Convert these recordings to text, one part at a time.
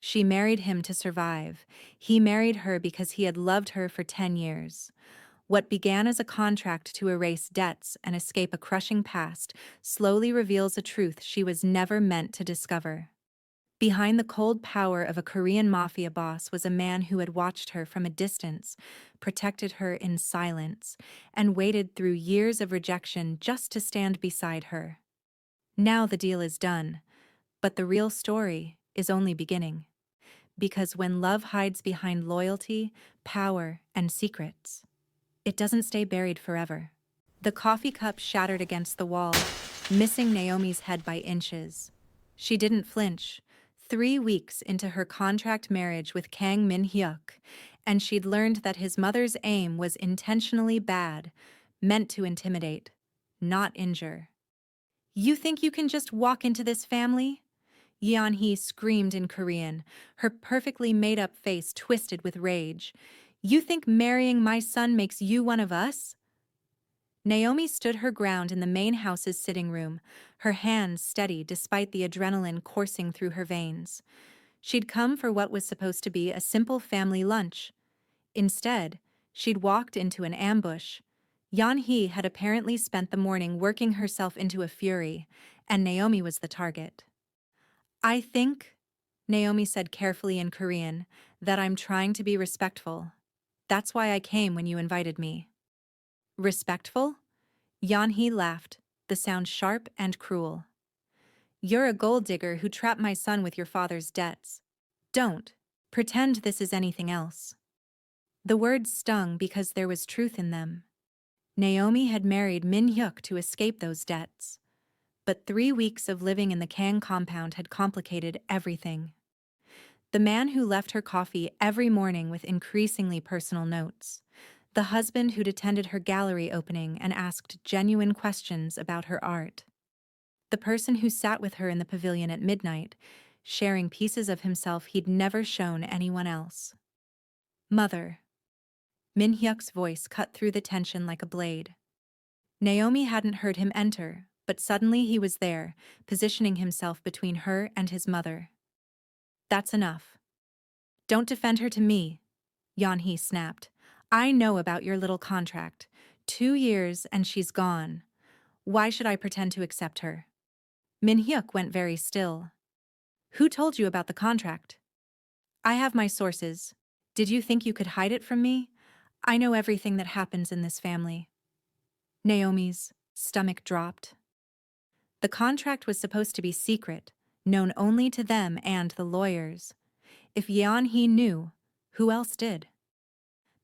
She married him to survive. He married her because he had loved her for 10 years. What began as a contract to erase debts and escape a crushing past slowly reveals a truth she was never meant to discover. Behind the cold power of a Korean mafia boss was a man who had watched her from a distance, protected her in silence, and waited through years of rejection just to stand beside her. Now the deal is done, but the real story is only beginning. Because when love hides behind loyalty, power, and secrets, it doesn't stay buried forever. The coffee cup shattered against the wall, missing Naomi's head by inches. She didn't flinch. 3 weeks into her contract marriage with Kang Min-hyuk, and she'd learned that his mother's aim was intentionally bad, meant to intimidate, not injure. You think you can just walk into this family? Yeon-hee screamed in Korean, her perfectly made-up face twisted with rage. You think marrying my son makes you one of us? Naomi stood her ground in the main house's sitting room, her hands steady despite the adrenaline coursing through her veins. She'd come for what was supposed to be a simple family lunch. Instead, she'd walked into an ambush. Yeon-hee had apparently spent the morning working herself into a fury, and Naomi was the target. I think, Naomi said carefully in Korean, that I'm trying to be respectful. That's why I came when you invited me. Respectful? Yeon-hee laughed, the sound sharp and cruel. You're a gold digger who trapped my son with your father's debts. Don't pretend this is anything else. The words stung because there was truth in them. Naomi had married Min-hyuk to escape those debts. But 3 weeks of living in the Kang compound had complicated everything. The man who left her coffee every morning with increasingly personal notes. The husband who'd attended her gallery opening and asked genuine questions about her art. The person who sat with her in the pavilion at midnight, sharing pieces of himself he'd never shown anyone else. Mother. Min-hyuk's voice cut through the tension like a blade. Naomi hadn't heard him enter, but suddenly he was there, positioning himself between her and his mother. That's enough. Don't defend her to me, Yeon-hee snapped. I know about your little contract. 2 years and she's gone. Why should I pretend to accept her? Min-hyuk went very still. Who told you about the contract? I have my sources. Did you think you could hide it from me? I know everything that happens in this family. Naomi's stomach dropped. The contract was supposed to be secret, known only to them and the lawyers. If Yeon-hee knew, who else did?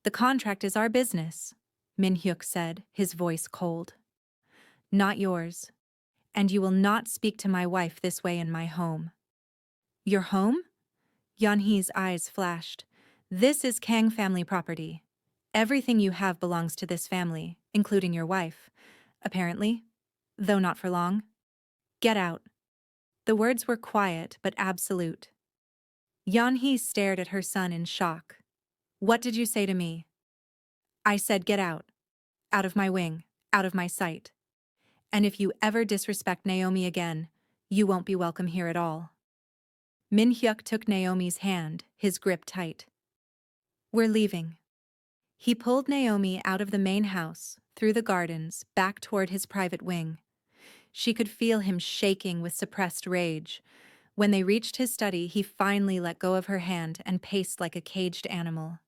The contract is our business, Min-hyuk said, his voice cold. Not yours. And you will not speak to my wife this way in my home. Your home? Yeon-hee's eyes flashed. This is Kang family property. Everything you have belongs to this family, including your wife. Apparently. Though not for long. Get out. The words were quiet but absolute. Yeon-hee stared at her son in shock. What did you say to me? I said get out. Out of my wing, out of my sight. And if you ever disrespect Naomi again, you won't be welcome here at all. Min-hyuk took Naomi's hand, his grip tight. We're leaving. He pulled Naomi out of the main house, through the gardens, back toward his private wing. She could feel him shaking with suppressed rage. When they reached his study, he finally let go of her hand and paced like a caged animal.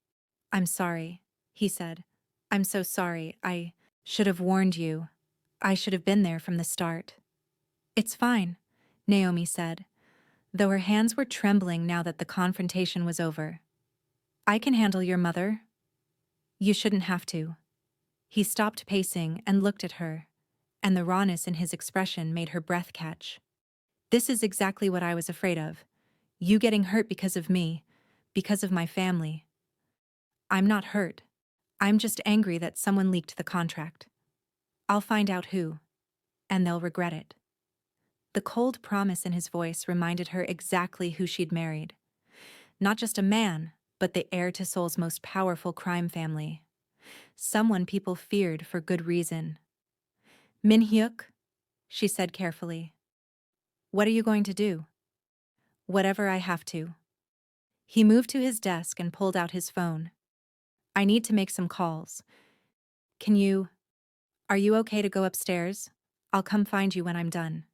I'm sorry, he said. I'm so sorry. I should have warned you. I should have been there from the start. It's fine, Naomi said, though her hands were trembling now that the confrontation was over. I can handle your mother. You shouldn't have to. He stopped pacing and looked at her, and the rawness in his expression made her breath catch. This is exactly what I was afraid of. You getting hurt because of me, because of my family. I'm not hurt. I'm just angry that someone leaked the contract. I'll find out who, and they'll regret it. The cold promise in his voice reminded her exactly who she'd married. Not just a man, but the heir to Seoul's most powerful crime family. Someone people feared for good reason. Min-hyuk, she said carefully. What are you going to do? Whatever I have to. He moved to his desk and pulled out his phone. I need to make some calls. Can you? Are you okay to go upstairs? I'll come find you when I'm done.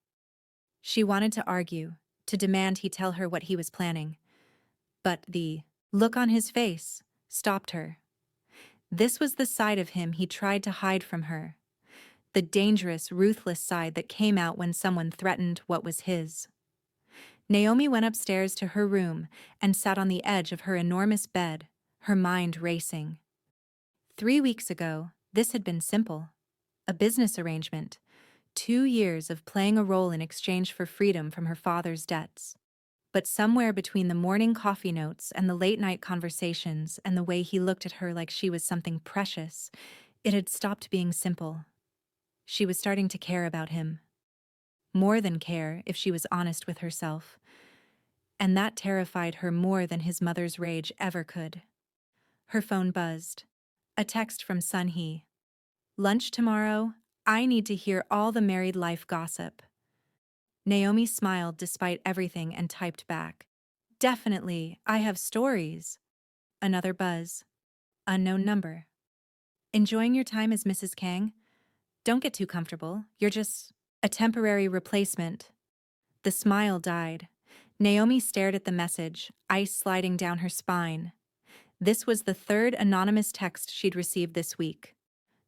She wanted to argue, to demand he tell her what he was planning. But the look on his face stopped her. This was the side of him he tried to hide from her. The dangerous, ruthless side that came out when someone threatened what was his. Naomi went upstairs to her room and sat on the edge of her enormous bed, her mind racing. 3 weeks ago, this had been simple. A business arrangement. 2 years of playing a role in exchange for freedom from her father's debts. But somewhere between the morning coffee notes and the late-night conversations and the way he looked at her like she was something precious, it had stopped being simple. She was starting to care about him. More than care, if she was honest with herself. And that terrified her more than his mother's rage ever could. Her phone buzzed. A text from Sun-hee. Lunch tomorrow? I need to hear all the married life gossip. Naomi smiled despite everything and typed back. Definitely, I have stories. Another buzz. Unknown number. Enjoying your time as Mrs. Kang? Don't get too comfortable. You're just a temporary replacement. The smile died. Naomi stared at the message, ice sliding down her spine. This was the third anonymous text she'd received this week.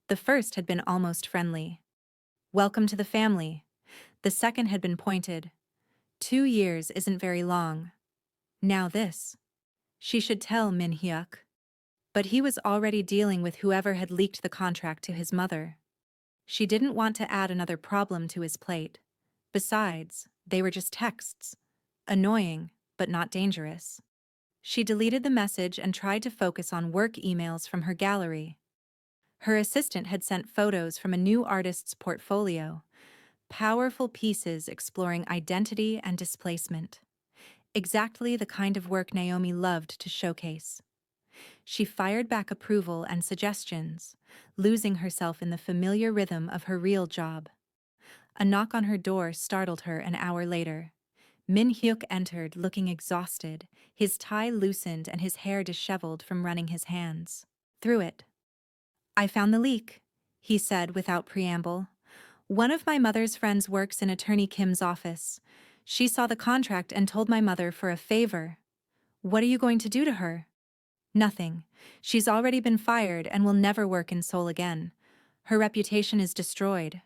The first had been almost friendly. Welcome to the family. The second had been pointed. 2 years isn't very long. Now this. She should tell Min-hyuk. But he was already dealing with whoever had leaked the contract to his mother. She didn't want to add another problem to his plate. Besides, they were just texts. Annoying, but not dangerous. She deleted the message and tried to focus on work emails from her gallery. Her assistant had sent photos from a new artist's portfolio. Powerful pieces exploring identity and displacement. Exactly the kind of work Naomi loved to showcase. She fired back approval and suggestions, losing herself in the familiar rhythm of her real job. A knock on her door startled her an hour later. Min-hyuk entered, looking exhausted, his tie loosened and his hair disheveled from running his hands through it. I found the leak, he said without preamble. One of my mother's friends works in Attorney Kim's office. She saw the contract and told my mother for a favor. What are you going to do to her? Nothing. She's already been fired and will never work in Seoul again. Her reputation is destroyed.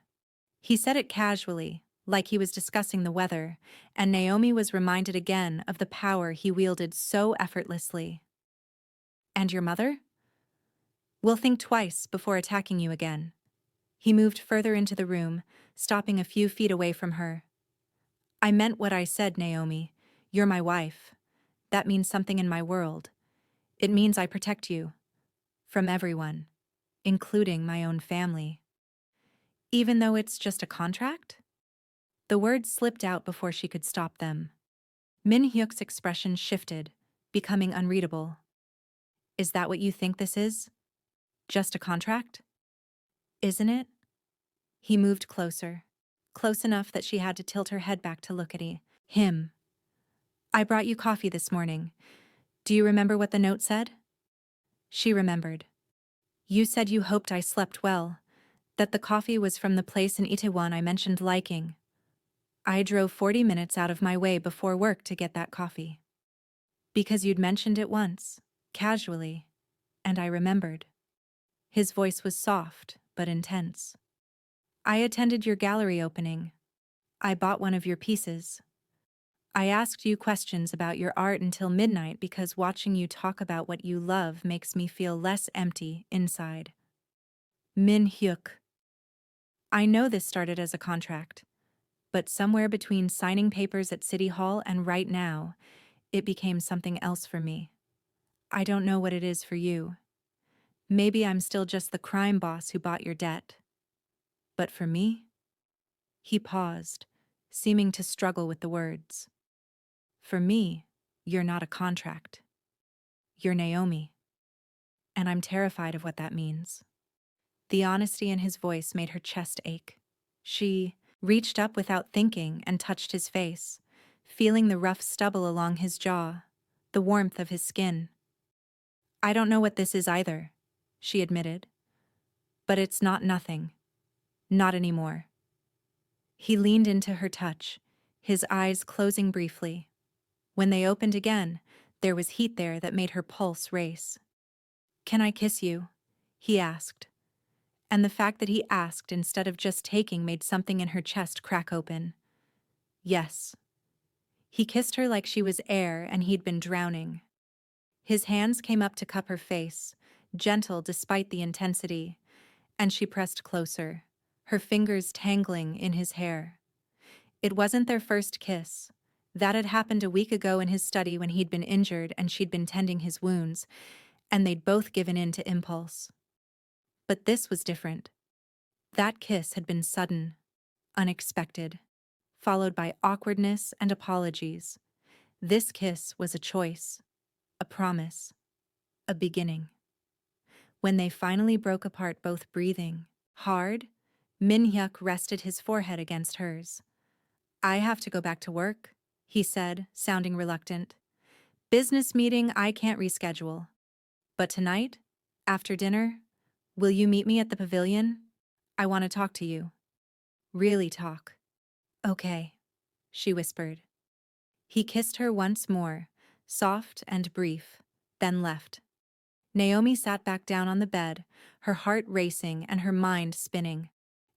He said it casually, like he was discussing the weather, and Naomi was reminded again of the power he wielded so effortlessly. And your mother? We'll think twice before attacking you again. He moved further into the room, stopping a few feet away from her. I meant what I said, Naomi. You're my wife. That means something in my world. It means I protect you. From everyone. Including my own family. Even though it's just a contract? The words slipped out before she could stop them. Min-hyuk's expression shifted, becoming unreadable. Is that what you think this is? Just a contract? Isn't it? He moved closer, close enough that she had to tilt her head back to look at him. I brought you coffee this morning. Do you remember what the note said? She remembered. You said you hoped I slept well, that the coffee was from the place in Itaewon I mentioned liking. I drove 40 minutes out of my way before work to get that coffee. Because you'd mentioned it once, casually, and I remembered. His voice was soft, but intense. I attended your gallery opening. I bought one of your pieces. I asked you questions about your art until midnight because watching you talk about what you love makes me feel less empty inside. Min-hyuk. I know this started as a contract, but somewhere between signing papers at City Hall and right now, it became something else for me. I don't know what it is for you. Maybe I'm still just the crime boss who bought your debt. But for me? He paused, seeming to struggle with the words. For me, you're not a contract. You're Naomi. And I'm terrified of what that means. The honesty in his voice made her chest ache. She reached up without thinking and touched his face, feeling the rough stubble along his jaw. the warmth of his skin. "I don't know what this is either," she admitted. "But it's not nothing. Not anymore." He leaned into her touch, his eyes closing briefly. When they opened again, there was heat there that made her pulse race. "Can I kiss you?" he asked. And the fact that he asked instead of just taking made something in her chest crack open. Yes. He kissed her like she was air and he'd been drowning. His hands came up to cup her face, gentle despite the intensity, and she pressed closer, her fingers tangling in his hair. It wasn't their first kiss. That had happened a week ago in his study when he'd been injured and she'd been tending his wounds, and they'd both given in to impulse. But this was different. That kiss had been sudden, unexpected, followed by awkwardness and apologies. This kiss was a choice, a promise, a beginning. When they finally broke apart, both breathing hard, Min-hyuk rested his forehead against hers. "I have to go back to work," he said, sounding reluctant. "Business meeting I can't reschedule. But tonight, after dinner, will you meet me at the pavilion? I want to talk to you. Really talk." "Okay," she whispered. He kissed her once more, soft and brief, then left. Naomi sat back down on the bed, her heart racing and her mind spinning.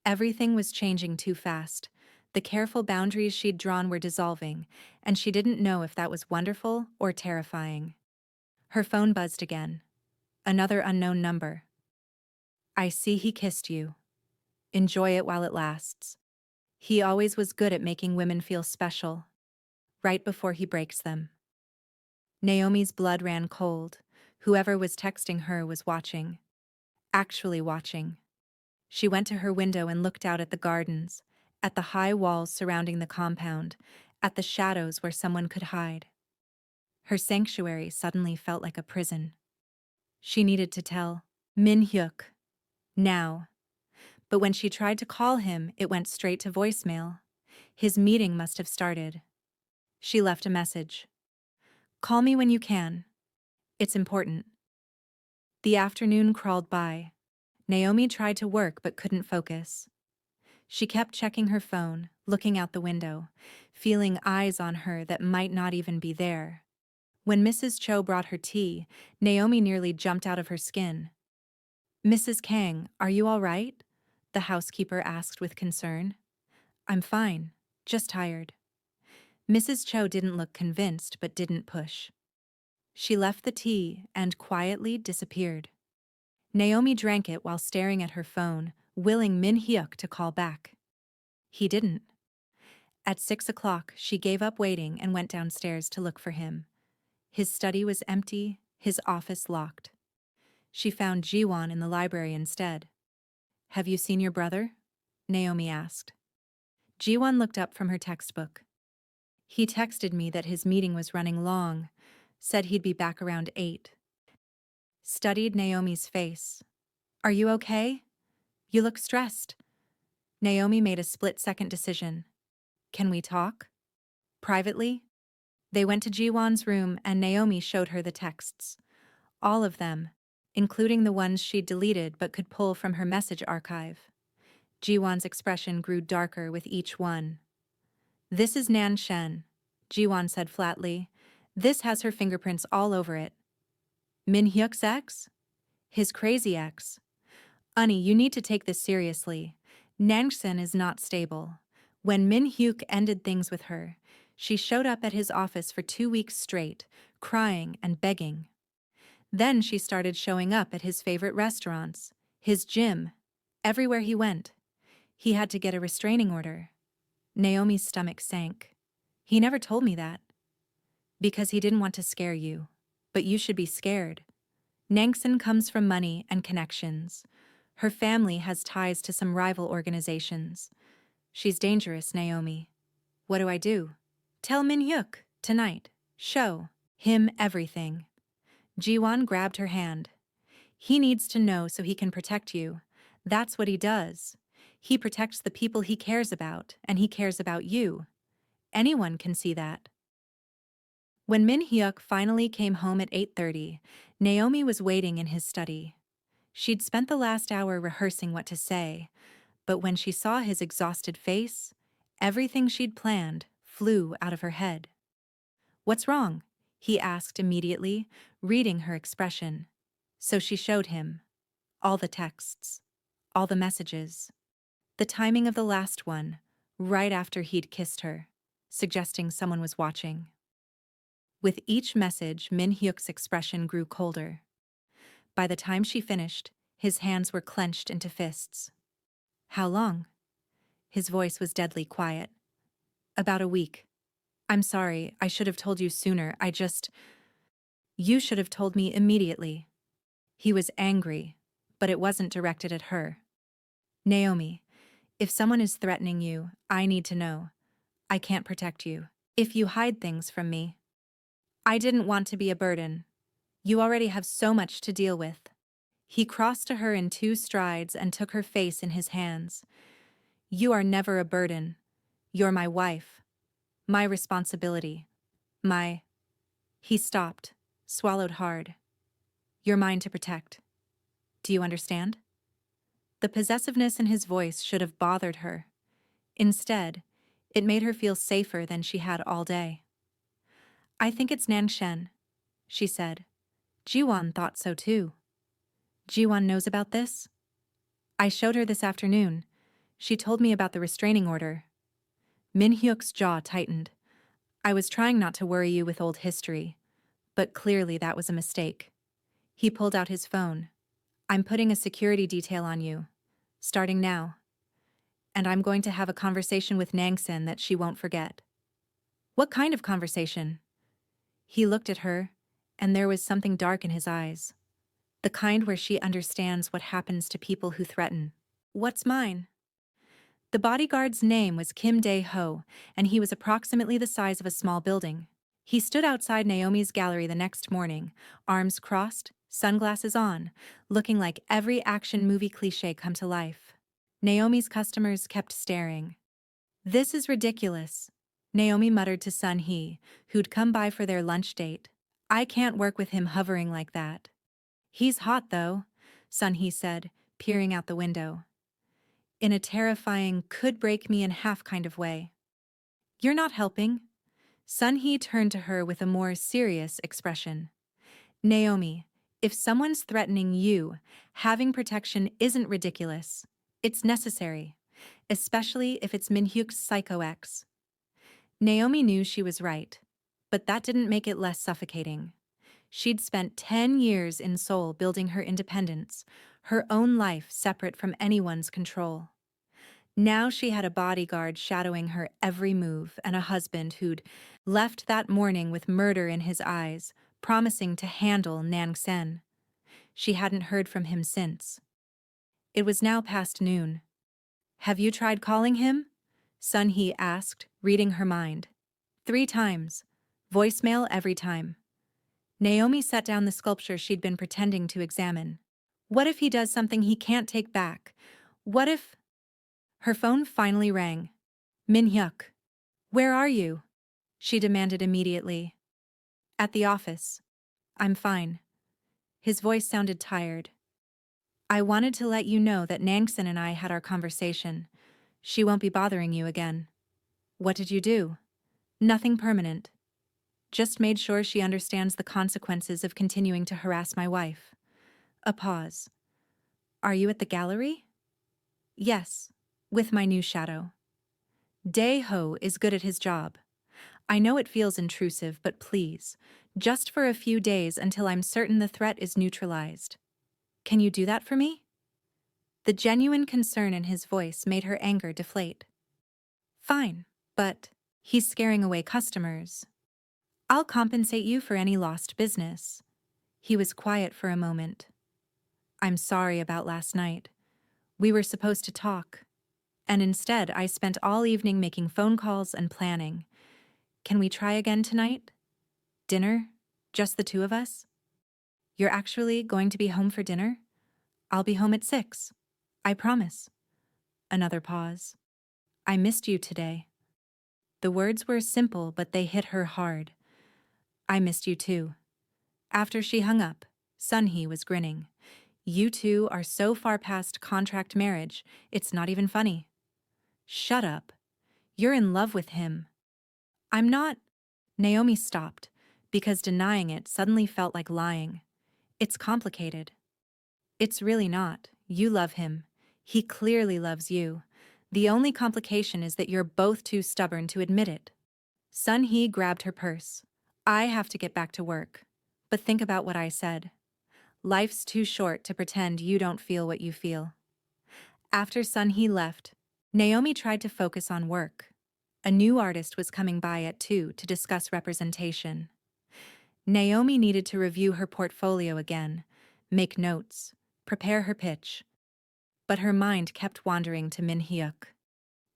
Everything was changing too fast. The careful boundaries she'd drawn were dissolving, and she didn't know if that was wonderful or terrifying. Her phone buzzed again. Another unknown number. "I see he kissed you. Enjoy it while it lasts. He always was good at making women feel special. Right before he breaks them." Naomi's blood ran cold. Whoever was texting her was watching. Actually watching. She went to her window and looked out at the gardens, at the high walls surrounding the compound, at the shadows where someone could hide. Her sanctuary suddenly felt like a prison. She needed to tell Min-hyuk. Now. But when she tried to call him, it went straight to voicemail. His meeting must have started. She left a message. "Call me when you can. It's important." The afternoon crawled by. Naomi tried to work but couldn't focus. She kept checking her phone, looking out the window, feeling eyes on her that might not even be there. When Mrs. Cho brought her tea, Naomi nearly jumped out of her skin. "Mrs. Kang, are you all right?" the housekeeper asked with concern. "I'm fine, just tired." Mrs. Cho didn't look convinced but didn't push. She left the tea and quietly disappeared. Naomi drank it while staring at her phone, willing Min-hyuk to call back. He didn't. At 6 o'clock, she gave up waiting and went downstairs to look for him. His study was empty, his office locked. She found Jiwon in the library instead. "Have you seen your brother?" Naomi asked. Jiwon looked up from her textbook. "He texted me that his meeting was running long, said he'd be back around 8. Studied Naomi's face. "Are you okay? You look stressed." Naomi made a split-second decision. "Can we talk? Privately?" They went to Jiwon's room and Naomi showed her the texts. All of them, including the ones she'd deleted but could pull from her message archive. Jiwon's expression grew darker with each one. "This is Nan Shen," Jiwon said flatly. "This has her fingerprints all over it." "Min-hyuk's ex? His crazy ex. Unnie, you need to take this seriously. Nangsen is not stable. When Min-hyuk ended things with her, she showed up at his office for 2 weeks straight, crying and begging. Then she started showing up at his favorite restaurants, his gym, everywhere he went. He had to get a restraining order." Naomi's stomach sank. "He never told me that." "Because he didn't want to scare you. But you should be scared. Nangsen comes from money and connections. Her family has ties to some rival organizations. She's dangerous, Naomi. What do I do?" "Tell Min-hyuk, tonight. Show him everything." Jiwon grabbed her hand. "He needs to know so he can protect you. That's what he does. He protects the people he cares about, and he cares about you. Anyone can see that." When Min-hyuk finally came home at 8:30, Naomi was waiting in his study. She'd spent the last hour rehearsing what to say, but when she saw his exhausted face, everything she'd planned flew out of her head. "What's wrong?" he asked immediately, reading her expression. So she showed him all the texts, all the messages, the timing of the last one, right after he'd kissed her, suggesting someone was watching. With each message, Min-hyuk's expression grew colder. By the time she finished, his hands were clenched into fists. "How long?" His voice was deadly quiet. "About a week. I'm sorry, I should have told you sooner, You should have told me immediately." He was angry, but it wasn't directed at her. "Naomi, if someone is threatening you, I need to know. I can't protect you if you hide things from me. I didn't want to be a burden. You already have so much to deal with." He crossed to her in 2 strides and took her face in his hands. "You are never a burden. You're my wife. My responsibility. My—" He stopped, swallowed hard. "You're mine to protect. Do you understand?" The possessiveness in his voice should have bothered her. Instead, it made her feel safer than she had all day. "I think it's Nangshen," she said. "Jiwon thought so too." "Jiwon knows about this?" "I showed her this afternoon. She told me about the restraining order." Min-hyuk's jaw tightened. "I was trying not to worry you with old history, but clearly that was a mistake." He pulled out his phone. "I'm putting a security detail on you, starting now. And I'm going to have a conversation with Nangsen that she won't forget." "What kind of conversation?" He looked at her, and there was something dark in his eyes. "The kind where she understands what happens to people who threaten." "What's mine?" The bodyguard's name was Kim Dae-ho, and he was approximately the size of a small building. He stood outside Naomi's gallery the next morning, arms crossed, sunglasses on, looking like every action movie cliché come to life. Naomi's customers kept staring. "This is ridiculous," Naomi muttered to Sun-hee, who'd come by for their lunch date. "I can't work with him hovering like that." "He's hot, though," Sun-hee said, peering out the window. In a terrifying, could-break-me-in-half kind of way. "You're not helping." Sun-hee turned to her with a more serious expression. "Naomi, if someone's threatening you, having protection isn't ridiculous. It's necessary, especially if it's Min-hyuk's psycho ex." Naomi knew she was right, but that didn't make it less suffocating. She'd spent 10 years in Seoul building her independence, her own life separate from anyone's control. Now she had a bodyguard shadowing her every move and a husband who'd left that morning with murder in his eyes, promising to handle Nangsen. She hadn't heard from him since. It was now past noon. "Have you tried calling him?" Sun-hee asked, reading her mind. "3 times. Voicemail every time." Naomi set down the sculpture she'd been pretending to examine. What if he does something he can't take back? What if— Her phone finally rang. "Min-hyuk. Where are you?" she demanded immediately. "At the office. I'm fine." His voice sounded tired. "I wanted to let you know that Nangsen and I had our conversation. She won't be bothering you again." "What did you do?" "Nothing permanent. Just made sure she understands the consequences of continuing to harass my wife." A pause. "Are you at the gallery?" "Yes, with my new shadow." Dae-ho is good at his job. I know it feels intrusive, but please, just for a few days until I'm certain the threat is neutralized. Can you do that for me?" The genuine concern in his voice made her anger deflate. "Fine, but he's scaring away customers. I'll compensate you for any lost business." He was quiet for a moment. "I'm sorry about last night. We were supposed to talk, and instead I spent all evening making phone calls and planning. Can we try again tonight? Dinner? Just the 2 of us?" "You're actually going to be home for dinner?" "I'll be home at 6. I promise." Another pause. "I missed you today." The words were simple, but they hit her hard. I missed you too. After she hung up, Sun-hee was grinning. You two are so far past contract marriage, it's not even funny. Shut up. You're in love with him. I'm not. Naomi stopped, because denying it suddenly felt like lying. It's complicated. It's really not. You love him. He clearly loves you. The only complication is that you're both too stubborn to admit it. Sun-hee grabbed her purse. I have to get back to work. But think about what I said. Life's too short to pretend you don't feel what you feel. After Sun-hee left, Naomi tried to focus on work. A new artist was coming by at 2 to discuss representation. Naomi needed to review her portfolio again, make notes, prepare her pitch. But her mind kept wandering to Min-hyuk,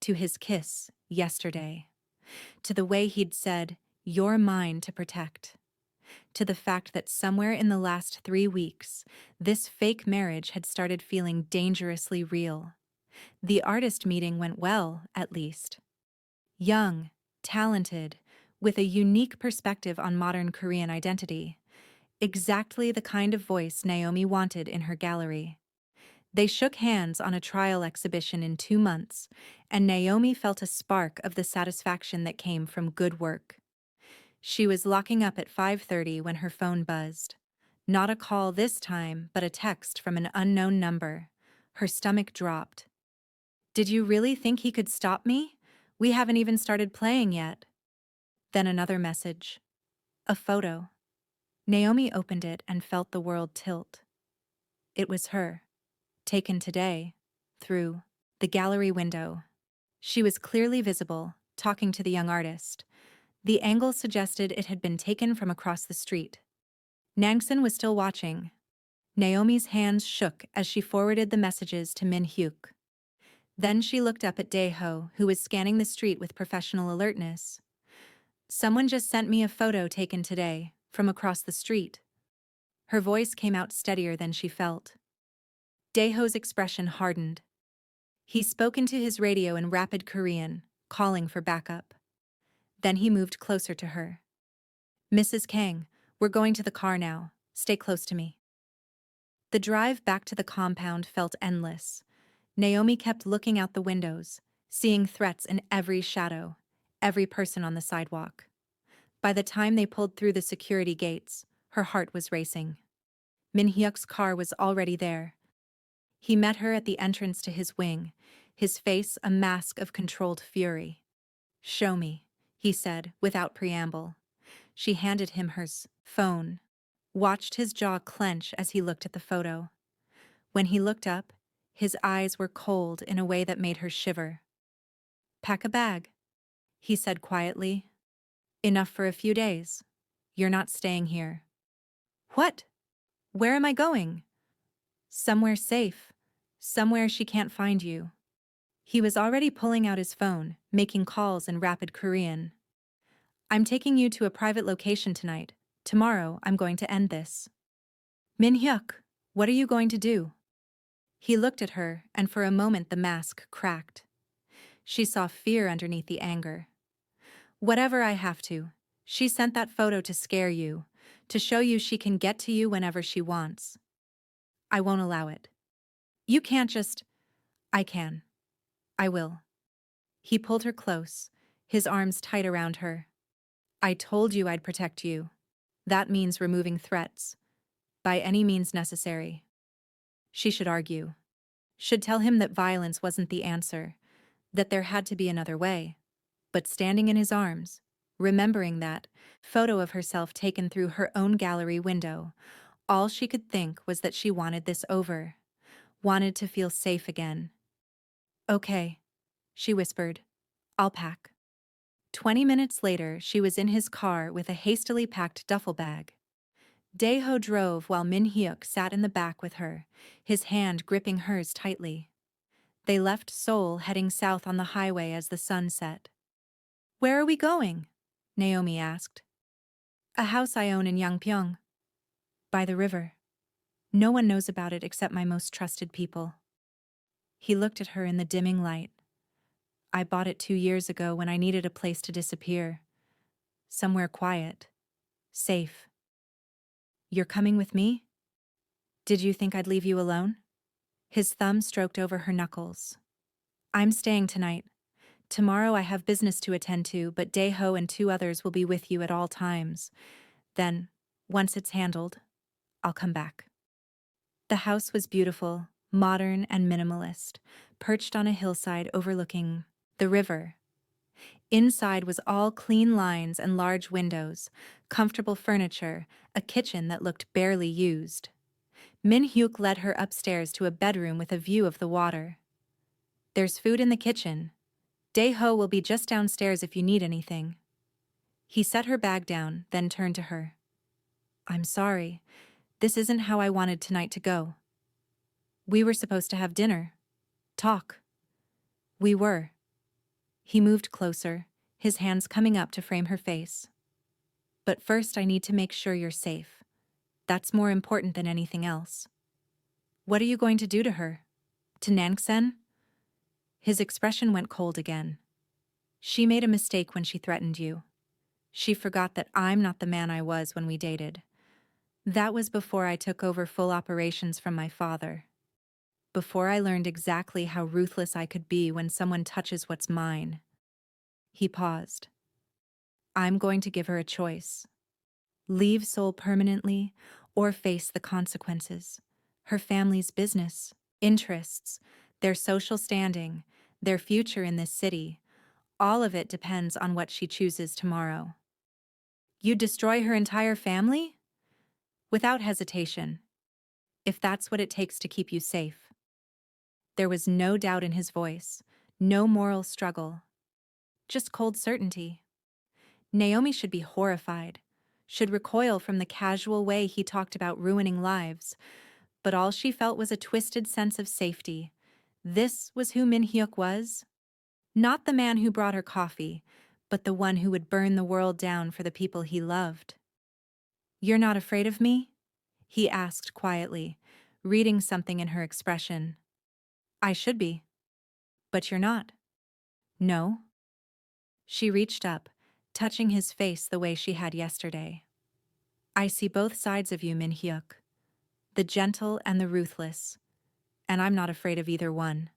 to his kiss yesterday, to the way he'd said, "You're mine to protect," to the fact that somewhere in the last 3 weeks, this fake marriage had started feeling dangerously real. The artist meeting went well, at least. Young, talented, with a unique perspective on modern Korean identity. Exactly the kind of voice Naomi wanted in her gallery. They shook hands on a trial exhibition in 2 months, and Naomi felt a spark of the satisfaction that came from good work. She was locking up at 5:30 when her phone buzzed. Not a call this time, but a text from an unknown number. Her stomach dropped. Did you really think he could stop me? We haven't even started playing yet. Then another message. A photo. Naomi opened it and felt the world tilt. It was her, taken today, through the gallery window. She was clearly visible, talking to the young artist. The angle suggested it had been taken from across the street. Nangsan was still watching. Naomi's hands shook as she forwarded the messages to Min-hyuk. Then she looked up at Dae-ho, who was scanning the street with professional alertness. Someone just sent me a photo taken today, from across the street. Her voice came out steadier than she felt. Dae-ho's expression hardened. He spoke into his radio in rapid Korean, calling for backup. Then he moved closer to her. Mrs. Kang, we're going to the car now. Stay close to me. The drive back to the compound felt endless. Naomi kept looking out the windows, seeing threats in every shadow, every person on the sidewalk. By the time they pulled through the security gates, her heart was racing. Min-hyuk's car was already there. He met her at the entrance to his wing, his face a mask of controlled fury. Show me, he said, without preamble. She handed him her phone, watched his jaw clench as he looked at the photo. When he looked up, his eyes were cold in a way that made her shiver. Pack a bag, he said quietly. Enough for a few days. You're not staying here. What? Where am I going? Somewhere safe. Somewhere she can't find you. He was already pulling out his phone, making calls in rapid Korean. I'm taking you to a private location tonight. Tomorrow, I'm going to end this. Min-hyuk, what are you going to do? He looked at her, and for a moment the mask cracked. She saw fear underneath the anger. Whatever I have to. She sent that photo to scare you, to show you she can get to you whenever she wants. I won't allow it. You can't just... I can. I will. He pulled her close, his arms tight around her. I told you I'd protect you. That means removing threats. By any means necessary. She should argue. Should tell him that violence wasn't the answer, that there had to be another way. But standing in his arms, remembering that photo of herself taken through her own gallery window, all she could think was that she wanted this over, wanted to feel safe again. Okay, she whispered. I'll pack. 20 minutes later, she was in his car with a hastily packed duffel bag. Dae-ho drove while Min-hyuk sat in the back with her, his hand gripping hers tightly. They left Seoul, heading south on the highway as the sun set. Where are we going? Naomi asked. A house I own in Yangpyeong. By the river. No one knows about it except my most trusted people. He looked at her in the dimming light. I bought it 2 years ago when I needed a place to disappear. Somewhere quiet. Safe. You're coming with me? Did you think I'd leave you alone? His thumb stroked over her knuckles. I'm staying tonight. Tomorrow I have business to attend to, but Dae-ho and 2 others will be with you at all times. Then, once it's handled, I'll come back. The house was beautiful, modern and minimalist, perched on a hillside overlooking the river. Inside was all clean lines and large windows, comfortable furniture, a kitchen that looked barely used. Min-hyuk led her upstairs to a bedroom with a view of the water. There's food in the kitchen. Dae-ho will be just downstairs if you need anything. He set her bag down, then turned to her. I'm sorry. This isn't how I wanted tonight to go. We were supposed to have dinner. Talk. We were. He moved closer, his hands coming up to frame her face. But first I need to make sure you're safe. That's more important than anything else. What are you going to do to her? To Nangsen? His expression went cold again. She made a mistake when she threatened you. She forgot that I'm not the man I was when we dated. That was before I took over full operations from my father. Before I learned exactly how ruthless I could be when someone touches what's mine. He paused. I'm going to give her a choice. Leave Seoul permanently or face the consequences. Her family's business, interests, their social standing, their future in this city, all of it depends on what she chooses tomorrow. You'd destroy her entire family? Without hesitation. If that's what it takes to keep you safe. There was no doubt in his voice, no moral struggle. Just cold certainty. Naomi should be horrified, should recoil from the casual way he talked about ruining lives, but all she felt was a twisted sense of safety. This was who Min-hyuk was? Not the man who brought her coffee, but the one who would burn the world down for the people he loved. You're not afraid of me? He asked quietly, reading something in her expression. I should be. But you're not. No? She reached up, touching his face the way she had yesterday. I see both sides of you, Min-hyuk. The gentle and the ruthless. And I'm not afraid of either one.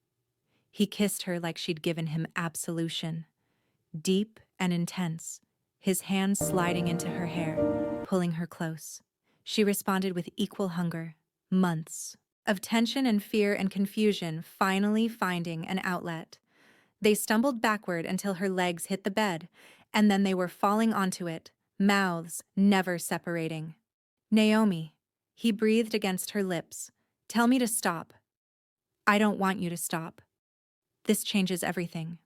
He kissed her like she'd given him absolution. Deep and intense, his hands sliding into her hair, pulling her close. She responded with equal hunger. Months of tension and fear and confusion finally finding an outlet. They stumbled backward until her legs hit the bed, and then they were falling onto it, mouths never separating. Naomi, he breathed against her lips. Tell me to stop. I don't want you to stop. This changes everything.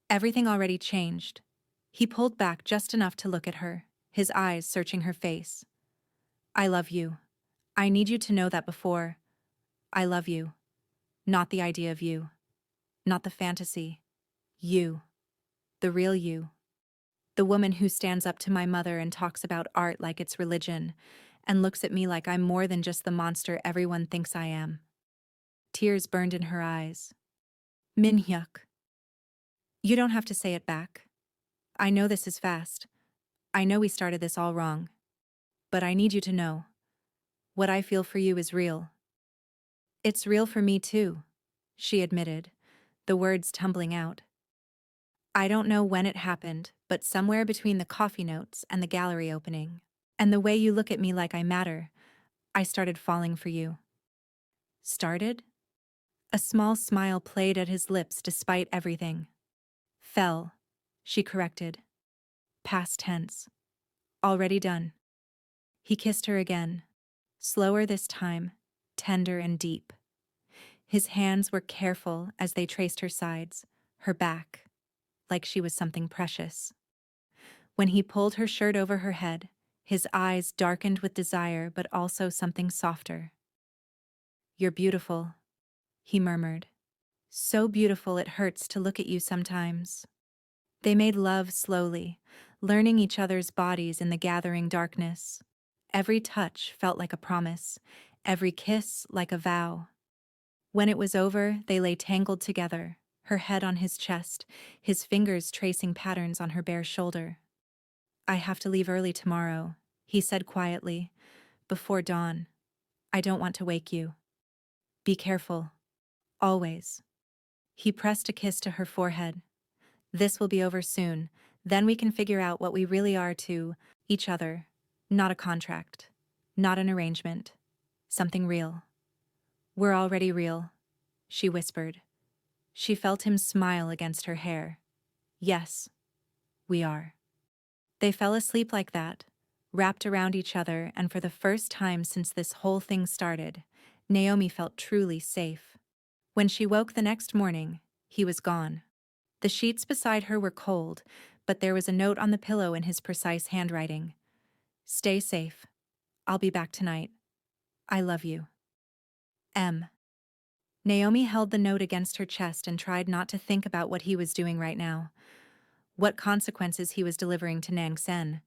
Everything already changed. He pulled back just enough to look at her, his eyes searching her face. I love you. I need you to know that before. I love you. Not the idea of you. Not the fantasy. You. The real you. The woman who stands up to my mother and talks about art like it's religion, and looks at me like I'm more than just the monster everyone thinks I am. Tears burned in her eyes. Min-hyuk. You don't have to say it back. I know this is fast. I know we started this all wrong. But I need you to know. What I feel for you is real. It's real for me too, she admitted, the words tumbling out. I don't know when it happened, but somewhere between the coffee notes and the gallery opening, and the way you look at me like I matter, I started falling for you. Started? A small smile played at his lips despite everything. Fell, she corrected. Past tense. Already done. He kissed her again, slower this time, tender and deep. His hands were careful as they traced her sides, her back, like she was something precious. When he pulled her shirt over her head, his eyes darkened with desire but also something softer. You're beautiful, he murmured. So beautiful it hurts to look at you sometimes. They made love slowly, learning each other's bodies in the gathering darkness. Every touch felt like a promise, every kiss like a vow. When it was over, they lay tangled together, her head on his chest, his fingers tracing patterns on her bare shoulder. I have to leave early tomorrow, he said quietly. Before dawn. I don't want to wake you. Be careful. Always. He pressed a kiss to her forehead. This will be over soon, then we can figure out what we really are to each other. Not a contract. Not an arrangement. Something real. We're already real, she whispered. She felt him smile against her hair. Yes, we are. They fell asleep like that, wrapped around each other, and for the first time since this whole thing started, Naomi felt truly safe. When she woke the next morning, he was gone. The sheets beside her were cold, but there was a note on the pillow in his precise handwriting. Stay safe. I'll be back tonight. I love you. M. Naomi held the note against her chest and tried not to think about what he was doing right now. What consequences he was delivering to Nang Sen.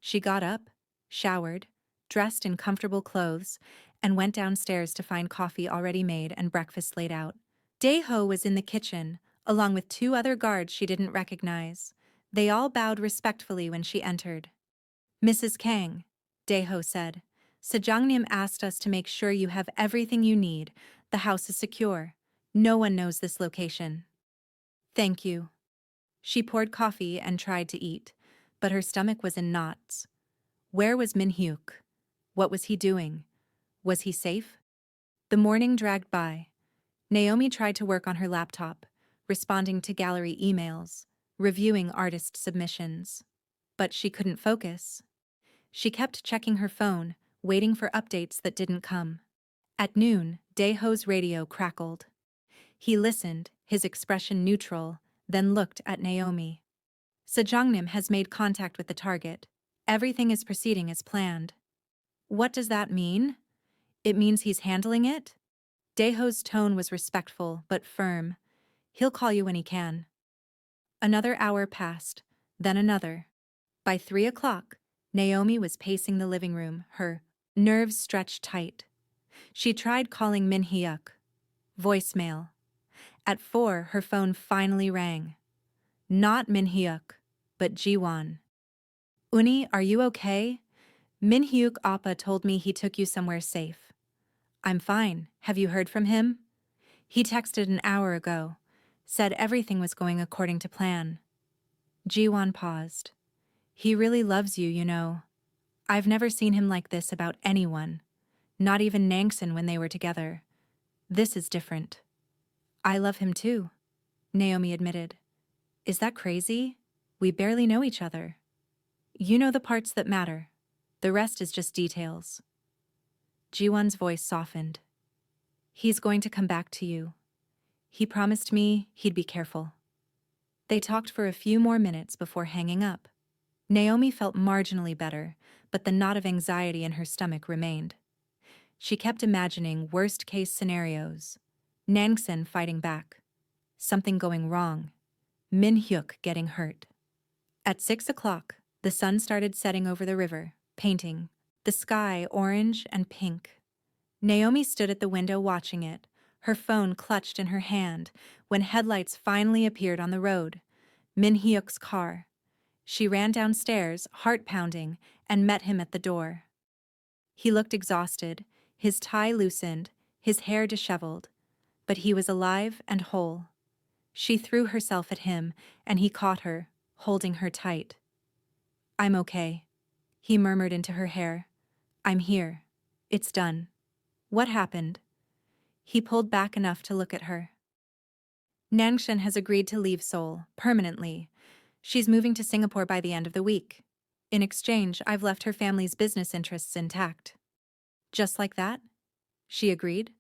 She got up, showered, dressed in comfortable clothes, and went downstairs to find coffee already made and breakfast laid out. Dae-ho was in the kitchen, along with 2 other guards she didn't recognize. They all bowed respectfully when she entered. Mrs. Kang, Dae-ho said, Sejongnim asked us to make sure you have everything you need. The house is secure. No one knows this location. Thank you. She poured coffee and tried to eat, but her stomach was in knots. Where was Min-hyuk? What was he doing? Was he safe? The morning dragged by. Naomi tried to work on her laptop, responding to gallery emails, reviewing artist submissions. But she couldn't focus. She kept checking her phone, waiting for updates that didn't come. At noon, Dae-ho's radio crackled. He listened, his expression neutral, then looked at Naomi. Sejongnim has made contact with the target. Everything is proceeding as planned. What does that mean? It means he's handling it? Dae-ho's tone was respectful but firm. He'll call you when he can. Another hour passed, then another. By 3 o'clock, Naomi was pacing the living room, her nerves stretched tight. She tried calling Min-hyuk. Voicemail. At 4, her phone finally rang. Not Min-hyuk, but Ji-won. Uni, are you okay? Min-hyuk Appa told me he took you somewhere safe. I'm fine. Have you heard from him? He texted an hour ago. Said everything was going according to plan. Ji-won paused. He really loves you, you know. I've never seen him like this about anyone. Not even Nangsen when they were together. This is different. I love him too, Naomi admitted. Is that crazy? We barely know each other. You know the parts that matter. The rest is just details. Ji-won's voice softened. He's going to come back to you. He promised me he'd be careful. They talked for a few more minutes before hanging up. Naomi felt marginally better, but the knot of anxiety in her stomach remained. She kept imagining worst-case scenarios. Nangsen fighting back. Something going wrong. Min-hyuk getting hurt. At 6 o'clock, the sun started setting over the river, painting the sky orange and pink. Naomi stood at the window watching it, her phone clutched in her hand, when headlights finally appeared on the road. Min-hyuk's car. She ran downstairs, heart pounding, and met him at the door. He looked exhausted, his tie loosened, his hair disheveled, but he was alive and whole. She threw herself at him, and he caught her, holding her tight. I'm okay, he murmured into her hair. I'm here. It's done. What happened? He pulled back enough to look at her. Nangshan has agreed to leave Seoul, permanently. She's moving to Singapore by the end of the week. In exchange, I've left her family's business interests intact. Just like that? She agreed.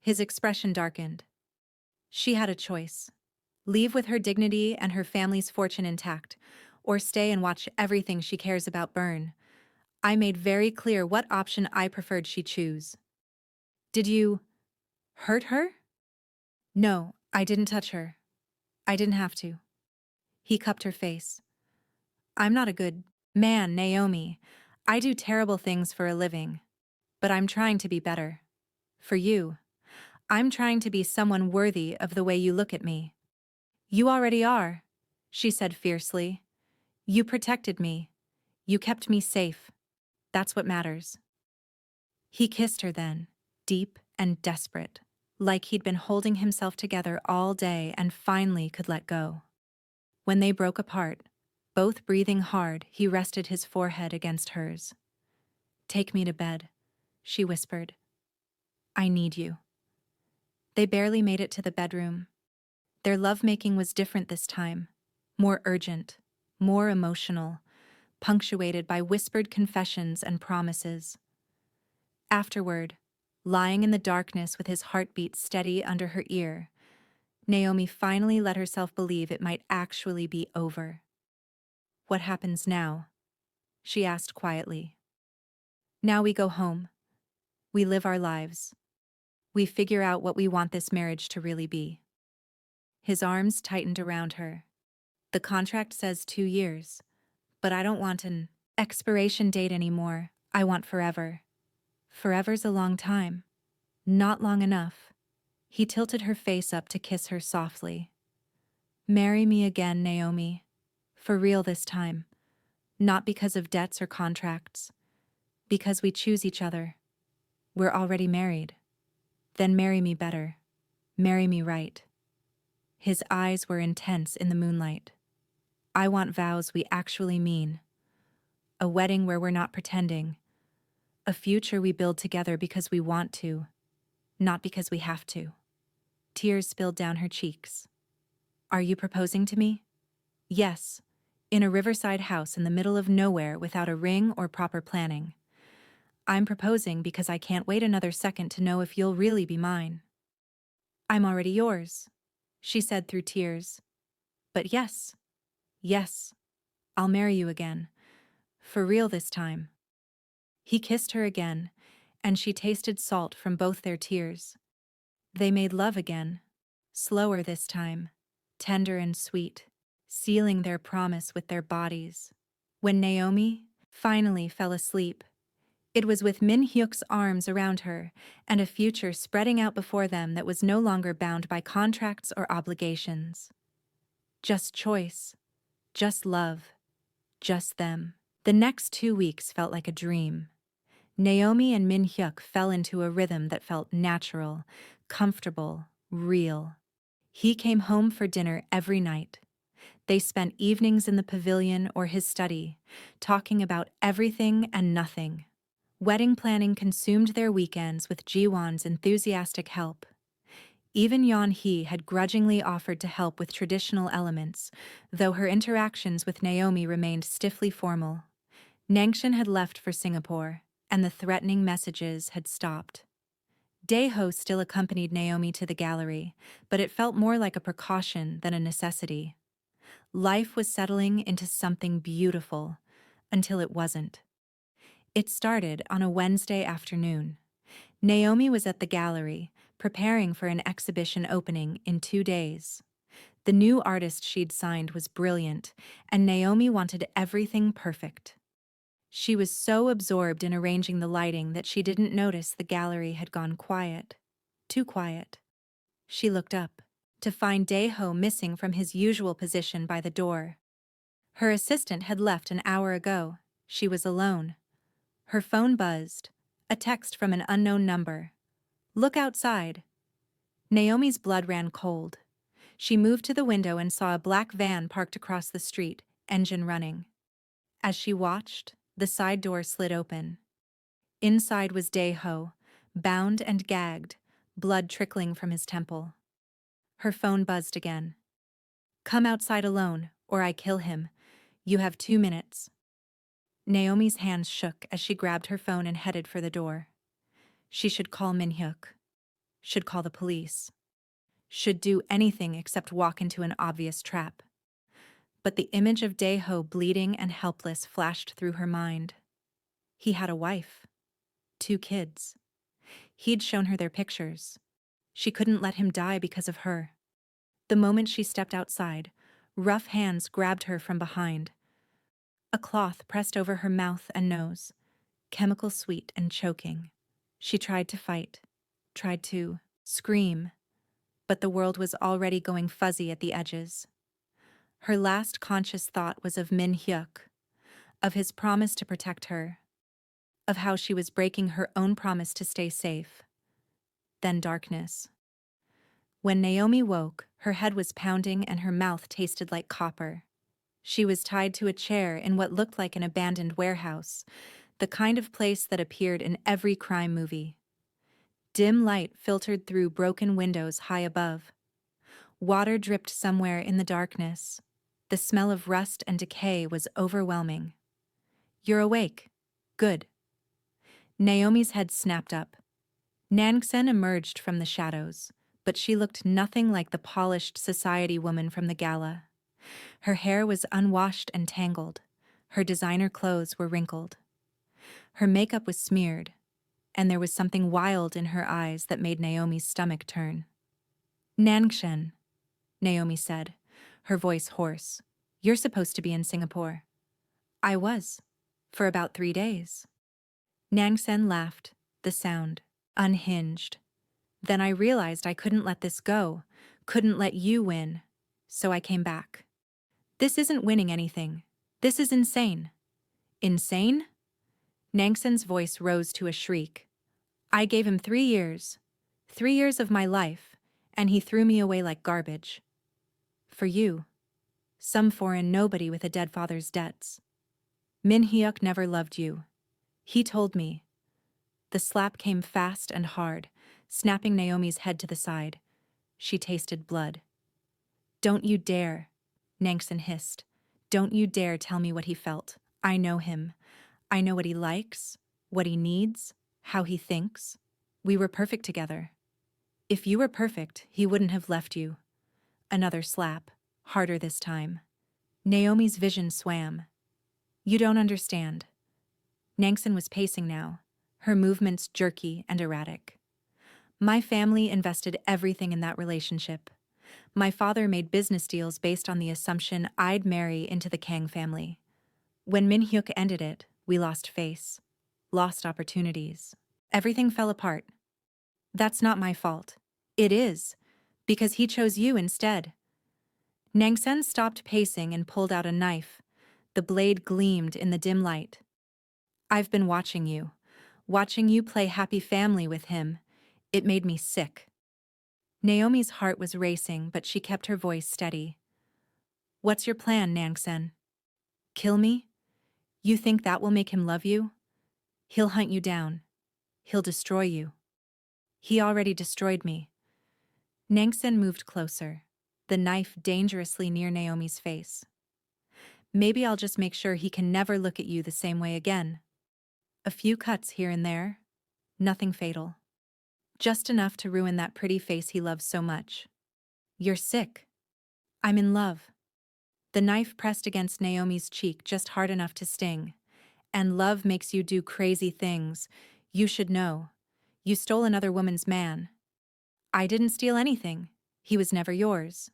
His expression darkened. She had a choice. Leave with her dignity and her family's fortune intact, or stay and watch everything she cares about burn. I made very clear what option I preferred she choose. Did you hurt her? No, I didn't touch her. I didn't have to. He cupped her face. I'm not a good man, Naomi. I do terrible things for a living. But I'm trying to be better. For you. I'm trying to be someone worthy of the way you look at me. You already are, she said fiercely. You protected me. You kept me safe. That's what matters. He kissed her then, deep and desperate, like he'd been holding himself together all day and finally could let go. When they broke apart, both breathing hard, he rested his forehead against hers. "Take me to bed," she whispered. "I need you." They barely made it to the bedroom. Their lovemaking was different this time, more urgent, more emotional, punctuated by whispered confessions and promises. Afterward, lying in the darkness with his heartbeat steady under her ear, Naomi finally let herself believe it might actually be over. "What happens now?" she asked quietly. "Now we go home. We live our lives. We figure out what we want this marriage to really be." His arms tightened around her. "The contract says 2 years, but I don't want an expiration date anymore. I want forever." "Forever's a long time. Not long enough." He tilted her face up to kiss her softly. "Marry me again, Naomi. For real this time. Not because of debts or contracts. Because we choose each other. We're already married. Then marry me better. Marry me right." His eyes were intense in the moonlight. "I want vows we actually mean. A wedding where we're not pretending. A future we build together because we want to, not because we have to." Tears spilled down her cheeks. "Are you proposing to me?" "Yes. In a riverside house in the middle of nowhere without a ring or proper planning. I'm proposing because I can't wait another second to know if you'll really be mine." "I'm already yours," she said through tears. "But yes, yes, I'll marry you again. For real this time." He kissed her again, and she tasted salt from both their tears. They made love again, slower this time, tender and sweet, sealing their promise with their bodies. When Naomi finally fell asleep, it was with Min-hyuk's arms around her and a future spreading out before them that was no longer bound by contracts or obligations. Just choice, just love, just them. The next 2 weeks felt like a dream. Naomi and Min-hyuk fell into a rhythm that felt natural, comfortable, real. He came home for dinner every night. They spent evenings in the pavilion or his study, talking about everything and nothing. Wedding planning consumed their weekends with Jiwon's enthusiastic help. Even Yeon-hee had grudgingly offered to help with traditional elements, though her interactions with Naomi remained stiffly formal. Nangshin had left for Singapore, and the threatening messages had stopped. Daeho still accompanied Naomi to the gallery, but it felt more like a precaution than a necessity. Life was settling into something beautiful, until it wasn't. It started on a Wednesday afternoon. Naomi was at the gallery, preparing for an exhibition opening in 2 days. The new artist she'd signed was brilliant, and Naomi wanted everything perfect. She was so absorbed in arranging the lighting that she didn't notice the gallery had gone quiet. Too quiet. She looked up, to find Daeho missing from his usual position by the door. Her assistant had left an hour ago. She was alone. Her phone buzzed. A text from an unknown number. "Look outside." Naomi's blood ran cold. She moved to the window and saw a black van parked across the street, engine running. As she watched, the side door slid open. Inside was Daeho, bound and gagged, blood trickling from his temple. Her phone buzzed again. "Come outside alone, or I kill him. You have 2 minutes." Naomi's hands shook as she grabbed her phone and headed for the door. She should call Min-hyuk. Should call the police. Should do anything except walk into an obvious trap. But the image of Daeho bleeding and helpless flashed through her mind. He had a wife. 2 kids. He'd shown her their pictures. She couldn't let him die because of her. The moment she stepped outside, rough hands grabbed her from behind. A cloth pressed over her mouth and nose, chemical sweet and choking. She tried to fight, tried to scream, but the world was already going fuzzy at the edges. Her last conscious thought was of Min-hyuk, of his promise to protect her. of how she was breaking her own promise to stay safe. Then darkness. When Naomi woke, her head was pounding and her mouth tasted like copper. She was tied to a chair in what looked like an abandoned warehouse, the kind of place that appeared in every crime movie. Dim light filtered through broken windows high above. Water dripped somewhere in the darkness. The smell of rust and decay was overwhelming. "You're awake. Good." Naomi's head snapped up. Nangsen emerged from the shadows, but she looked nothing like the polished society woman from the gala. Her hair was unwashed and tangled. Her designer clothes were wrinkled. Her makeup was smeared, and there was something wild in her eyes that made Naomi's stomach turn. "Nangshen," Naomi said, her voice hoarse. "You're supposed to be in Singapore." "I was. For about 3 days." Nangsen laughed, the sound unhinged. "Then I realized I couldn't let this go, couldn't let you win, so I came back." "This isn't winning anything. This is insane." "Insane?" Nangsen's voice rose to a shriek. "I gave him 3 years. 3 years of my life, and he threw me away like garbage. For you. Some foreign nobody with a dead father's debts. Min-hyuk never loved you. He told me." The slap came fast and hard, snapping Naomi's head to the side. She tasted blood. "Don't you dare," Nangsen hissed. "Don't you dare tell me what he felt. I know him. I know what he likes, what he needs, how he thinks. We were perfect together. If you were perfect, he wouldn't have left you." Another slap, harder this time. Naomi's vision swam. "You don't understand." Nangsen was pacing now, her movements jerky and erratic. "My family invested everything in that relationship. My father made business deals based on the assumption I'd marry into the Kang family. When Min-hyuk ended it, we lost face, lost opportunities. Everything fell apart. That's not my fault. It is, because he chose you instead." Nangsen stopped pacing and pulled out a knife. The blade gleamed in the dim light. "I've been watching you play happy family with him. It made me sick." Naomi's heart was racing, but she kept her voice steady. "What's your plan, Nangsen? Kill me? You think that will make him love you? He'll hunt you down. He'll destroy you. He already destroyed me." Nangsen moved closer, the knife dangerously near Naomi's face. "Maybe I'll just make sure he can never look at you the same way again. A few cuts here and there. Nothing fatal. Just enough to ruin that pretty face he loves so much. You're sick. I'm in love." The knife pressed against Naomi's cheek just hard enough to sting. "And love makes you do crazy things. You should know. You stole another woman's man." "I didn't steal anything. He was never yours."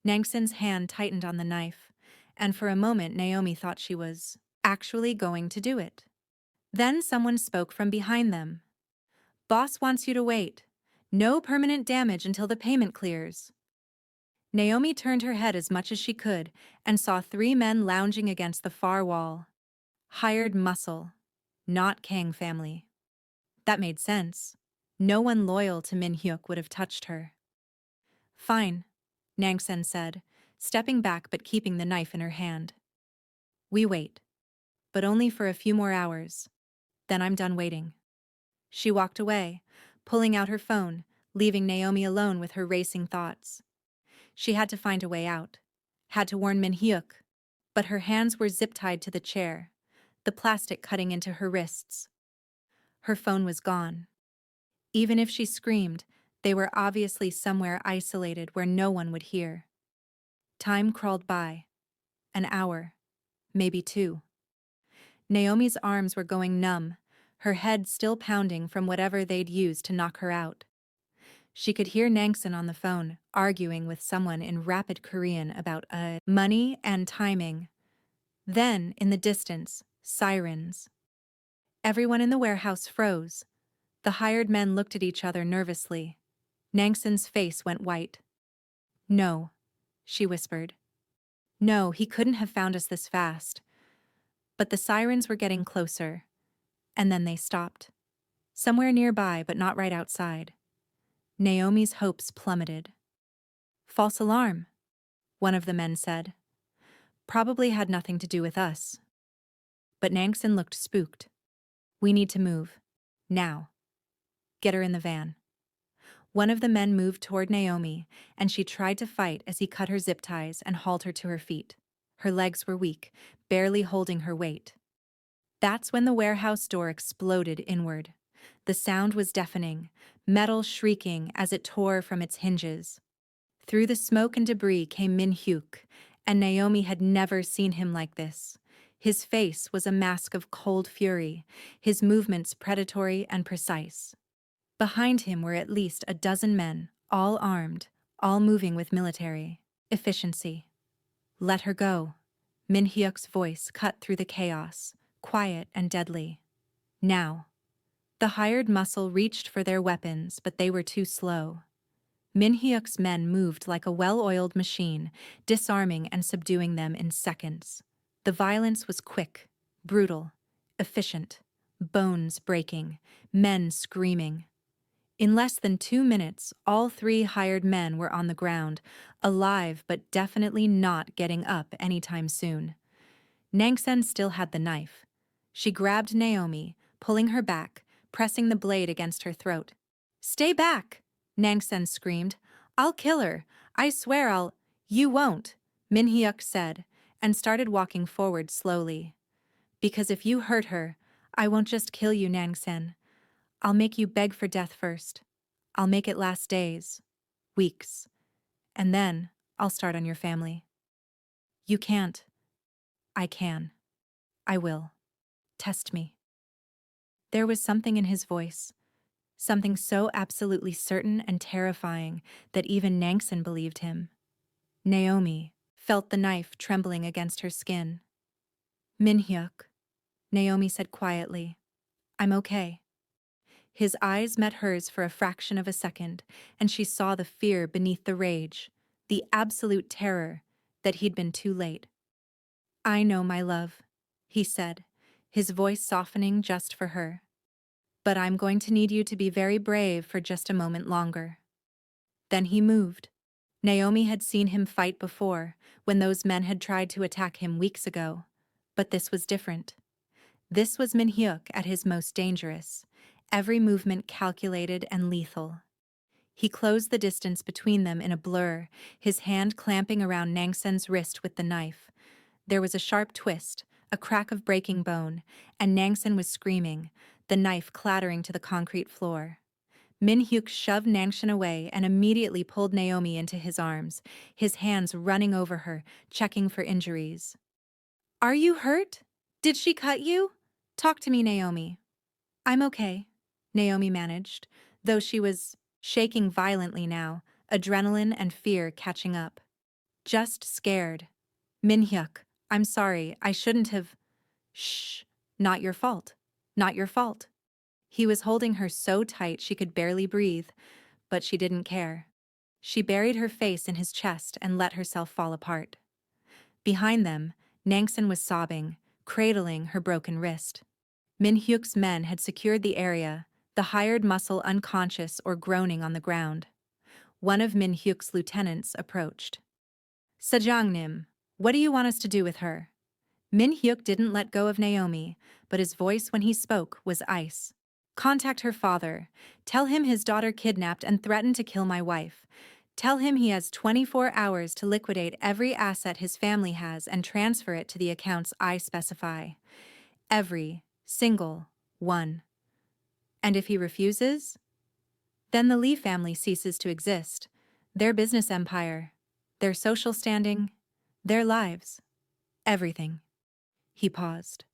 Nangsen's hand tightened on the knife, and for a moment Naomi thought she was actually going to do it. Then someone spoke from behind them. "Boss wants you to wait. No permanent damage until the payment clears." Naomi turned her head as much as she could and saw 3 men lounging against the far wall. Hired muscle, not Kang family. That made sense. No one loyal to Min-hyuk would have touched her. "Fine," Nangsen said, stepping back but keeping the knife in her hand. "We wait. But only for a few more hours. Then I'm done waiting." She walked away, pulling out her phone, leaving Naomi alone with her racing thoughts. She had to find a way out. Had to warn Min-hyuk. But her hands were zip-tied to the chair, the plastic cutting into her wrists. Her phone was gone. Even if she screamed, they were obviously somewhere isolated where no one would hear. Time crawled by. An hour. Maybe 2. Naomi's arms were going numb, her head still pounding from whatever they'd used to knock her out. She could hear Nangsen on the phone, arguing with someone in rapid Korean about money and timing. Then, in the distance, sirens. Everyone in the warehouse froze. The hired men looked at each other nervously. Nangsen's face went white. "No," she whispered. "No, he couldn't have found us this fast." But the sirens were getting closer. And then they stopped. Somewhere nearby, but not right outside. Naomi's hopes plummeted. False alarm, one of the men said. Probably had nothing to do with us. But Nangsen looked spooked. We need to move. Now. Get her in the van. One of the men moved toward Naomi, and she tried to fight as he cut her zip ties and hauled her to her feet. Her legs were weak, barely holding her weight. That's when the warehouse door exploded inward. The sound was deafening, metal shrieking as it tore from its hinges. Through the smoke and debris came Min-hyuk, and Naomi had never seen him like this. His face was a mask of cold fury, his movements predatory and precise. Behind him were at least a dozen men, all armed, all moving with military efficiency. Let her go. Min-hyuk's voice cut through the chaos, quiet and deadly. Now. The hired muscle reached for their weapons, but they were too slow. Min-hyuk's men moved like a well-oiled machine, disarming and subduing them in seconds. The violence was quick, brutal, efficient, bones breaking, men screaming. In less than 2 minutes, all 3 hired men were on the ground, alive but definitely not getting up anytime soon. Nangsen still had the knife. She grabbed Naomi, pulling her back, pressing the blade against her throat. "Stay back!" Nangsen screamed. "I'll kill her. I swear I'll—" "You won't," Min-hyuk said, and started walking forward slowly. "Because if you hurt her, I won't just kill you, Nangsen. I'll make you beg for death first. I'll make it last days, weeks, and then I'll start on your family." "You can't." "I can. I will. Test me." There was something in his voice, something so absolutely certain and terrifying that even Nangsen believed him. Naomi felt the knife trembling against her skin. "Min-hyuk," Naomi said quietly, "I'm okay." His eyes met hers for a fraction of a second, and she saw the fear beneath the rage, the absolute terror that he'd been too late. "I know, my love," he said, his voice softening just for her. "But I'm going to need you to be very brave for just a moment longer." Then he moved. Naomi had seen him fight before, when those men had tried to attack him weeks ago. But this was different. This was Min-hyuk at his most dangerous, every movement calculated and lethal. He closed the distance between them in a blur, his hand clamping around Nangsen's wrist with the knife. There was a sharp twist, a crack of breaking bone, and Nangsen was screaming, the knife clattering to the concrete floor. Min-hyuk shoved Nangsen away and immediately pulled Naomi into his arms, his hands running over her, checking for injuries. "Are you hurt? Did she cut you? Talk to me, Naomi." "I'm okay," Naomi managed, though she was shaking violently now, adrenaline and fear catching up. "Just scared." "Min-hyuk, I'm sorry, I shouldn't have—" "Shh, not your fault. Not your fault." He was holding her so tight she could barely breathe, but she didn't care. She buried her face in his chest and let herself fall apart. Behind them, Nangsen was sobbing, cradling her broken wrist. Min-hyuk's men had secured the area, the hired muscle unconscious or groaning on the ground. One of Min-hyuk's lieutenants approached. "Sajangnim, what do you want us to do with her?" Min-hyuk didn't let go of Naomi, but his voice when he spoke was ice. "Contact her father. Tell him his daughter kidnapped and threatened to kill my wife. Tell him he has 24 hours to liquidate every asset his family has and transfer it to the accounts I specify. Every single one. And if he refuses, then the Lee family ceases to exist. Their business empire, their social standing, their lives, everything." He paused.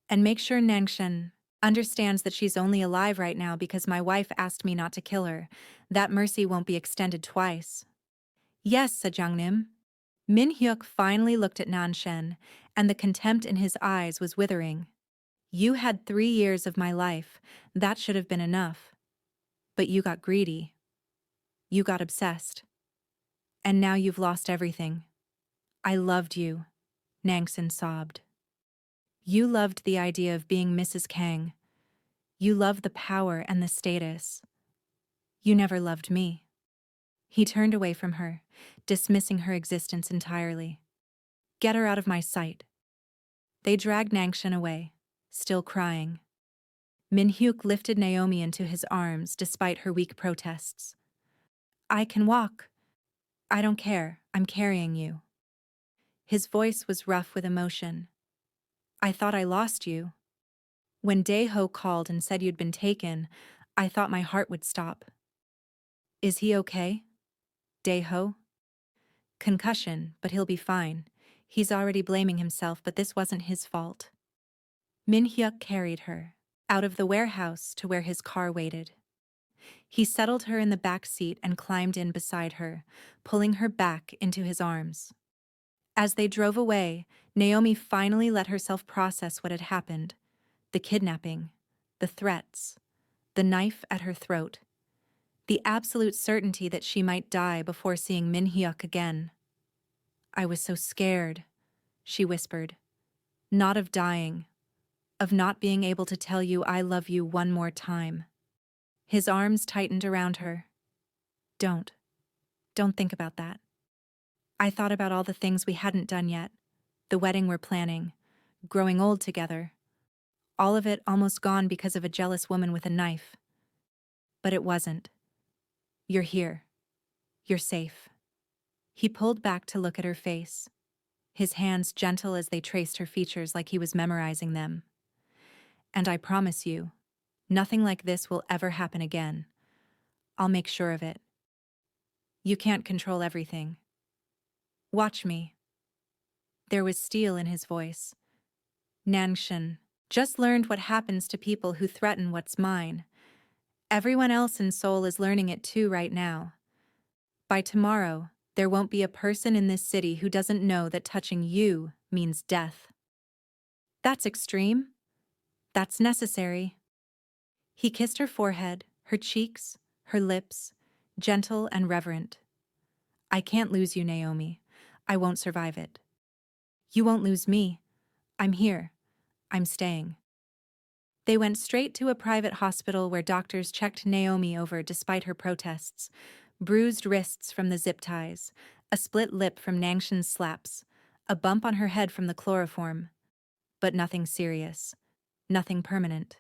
"And make sure Nangshen understands that she's only alive right now because my wife asked me not to kill her. That mercy won't be extended twice." "Yes, Sajangnim." Min-hyuk finally looked at Nanshen, and the contempt in his eyes was withering. "You had 3 years of my life. That should have been enough. But you got greedy. You got obsessed. And now you've lost everything. I loved you," Nangsen sobbed. "You loved the idea of being Mrs. Kang, You love the power and the status. You never loved me." He turned away from her, dismissing her existence entirely. "Get her out of my sight." They dragged Nangshan away, still crying. Min-hyuk lifted Naomi into his arms despite her weak protests. "I can walk. I don't care, I'm carrying you." His voice was rough with emotion. "I thought I lost you. When Dae-ho called and said you'd been taken, I thought my heart would stop." "Is he okay? Dae-ho?" "Concussion, but he'll be fine. He's already blaming himself, but this wasn't his fault." Min-hyuk carried her out of the warehouse to where his car waited. He settled her in the back seat and climbed in beside her, pulling her back into his arms. As they drove away, Naomi finally let herself process what had happened: the kidnapping, the threats, the knife at her throat, the absolute certainty that she might die before seeing Min-hyuk again. "I was so scared," she whispered. "Not of dying, of not being able to tell you I love you one more time." His arms tightened around her. Don't think about that. I thought about all the things we hadn't done yet, the wedding we're planning, growing old together. All of it almost gone because of a jealous woman with a knife. But it wasn't. You're here. You're safe." He pulled back to look at her face, his hands gentle as they traced her features like he was memorizing them. "And I promise you, nothing like this will ever happen again. I'll make sure of it. You can't control everything. Watch me." There was steel in his voice. "Nangshan just learned what happens to people who threaten what's mine. Everyone else in Seoul is learning it too right now. By tomorrow, there won't be a person in this city who doesn't know that touching you means death." "That's extreme. That's necessary." He kissed her forehead, her cheeks, her lips, gentle and reverent. "I can't lose you, Naomi. I won't survive it." "You won't lose me. I'm here. I'm staying." They went straight to a private hospital where doctors checked Naomi over despite her protests. Bruised wrists from the zip ties, a split lip from Nangshan's slaps, a bump on her head from the chloroform. But nothing serious. Nothing permanent.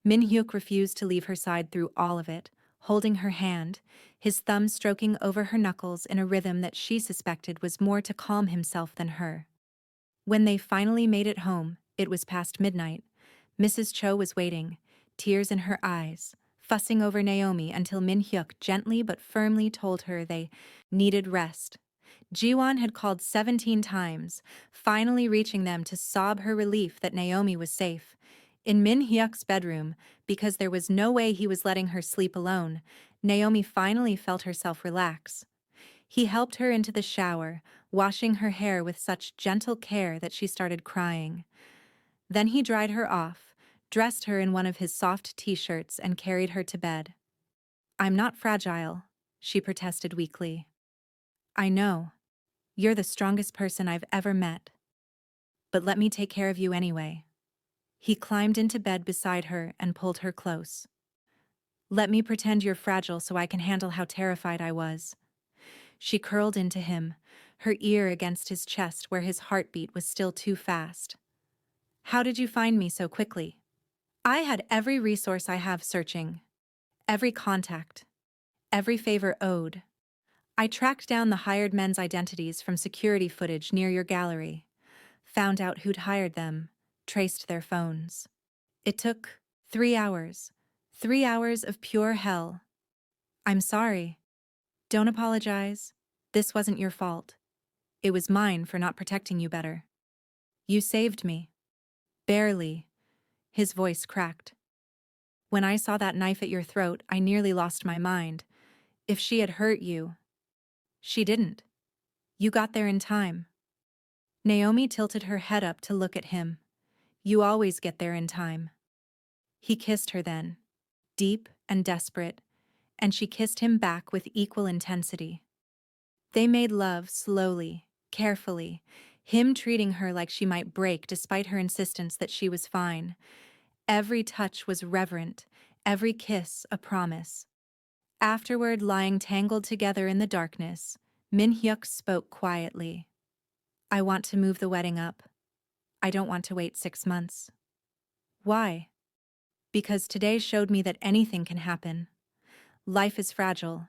Min-hyuk refused to leave her side through all of it, holding her hand, his thumb stroking over her knuckles in a rhythm that she suspected was more to calm himself than her. When they finally made it home, it was past midnight. Mrs. Cho was waiting, tears in her eyes, fussing over Naomi until Min-hyuk gently but firmly told her they needed rest. Jiwon had called 17 times, finally reaching them to sob her relief that Naomi was safe. In Min-hyuk's bedroom, because there was no way he was letting her sleep alone, Naomi finally felt herself relax. He helped her into the shower, washing her hair with such gentle care that she started crying. Then he dried her off, dressed her in one of his soft t-shirts and carried her to bed. "I'm not fragile," she protested weakly. "I know. You're the strongest person I've ever met. But let me take care of you anyway." He climbed into bed beside her and pulled her close. "Let me pretend you're fragile so I can handle how terrified I was." She curled into him, her ear against his chest where his heartbeat was still too fast. "How did you find me so quickly?" "I had every resource I have searching. Every contact. Every favor owed. I tracked down the hired men's identities from security footage near your gallery. Found out who'd hired them. Traced their phones. It took 3 hours. 3 hours of pure hell. I'm sorry. Don't apologize. This wasn't your fault. It was mine for not protecting you better. You saved me. Barely." His voice cracked. "When I saw that knife at your throat, I nearly lost my mind. If she had hurt you..." "She didn't. You got there in time." Naomi tilted her head up to look at him. "You always get there in time." He kissed her then, deep and desperate, and she kissed him back with equal intensity. They made love slowly, carefully, him treating her like she might break despite her insistence that she was fine. Every touch was reverent, every kiss a promise. Afterward, lying tangled together in the darkness, Min-hyuk spoke quietly. I want to move the wedding up. I don't want to wait 6 months. Why? Because today showed me that anything can happen. Life is fragile,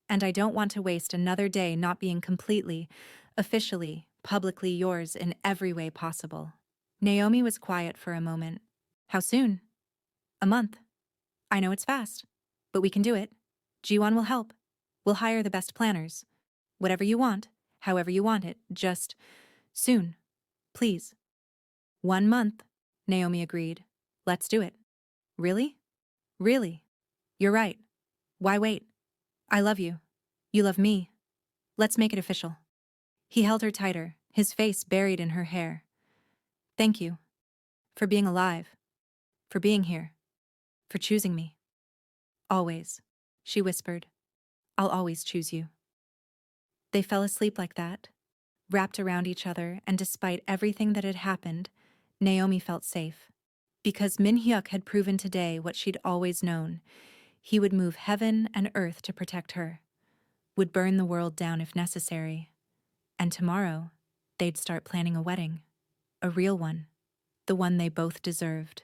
and I don't want to waste another day not being completely, officially, publicly yours in every way possible. Naomi was quiet for a moment. How soon? A month. I know it's fast, but we can do it. Jiwon will help. We'll hire the best planners. Whatever you want, however you want it, just soon. Please. 1 month, Naomi agreed. Let's do it. Really? Really? You're right. Why wait? I love you. You love me. Let's make it official. He held her tighter, his face buried in her hair. Thank you. For being alive. For being here. For choosing me. Always, she whispered. I'll always choose you. They fell asleep like that, wrapped around each other, and despite everything that had happened, Naomi felt safe. Because Min-hyuk had proven today what she'd always known. He would move heaven and earth to protect her, would burn the world down if necessary. And tomorrow, they'd start planning a wedding. A real one. The one they both deserved.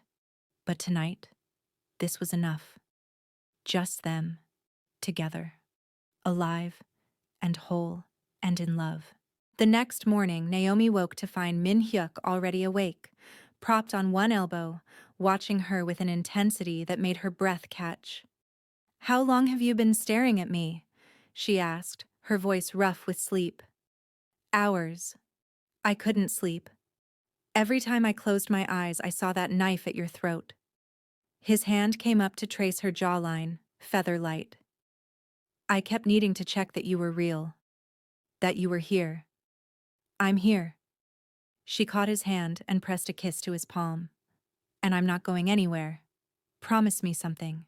But tonight, this was enough. Just them, together, alive and whole and in love. The next morning, Naomi woke to find Min-hyuk already awake, propped on one elbow, watching her with an intensity that made her breath catch. How long have you been staring at me? She asked, her voice rough with sleep. Hours. I couldn't sleep. Every time I closed my eyes, I saw that knife at your throat. His hand came up to trace her jawline, feather light. I kept needing to check that you were real. That you were here. I'm here. She caught his hand and pressed a kiss to his palm. And I'm not going anywhere. Promise me something.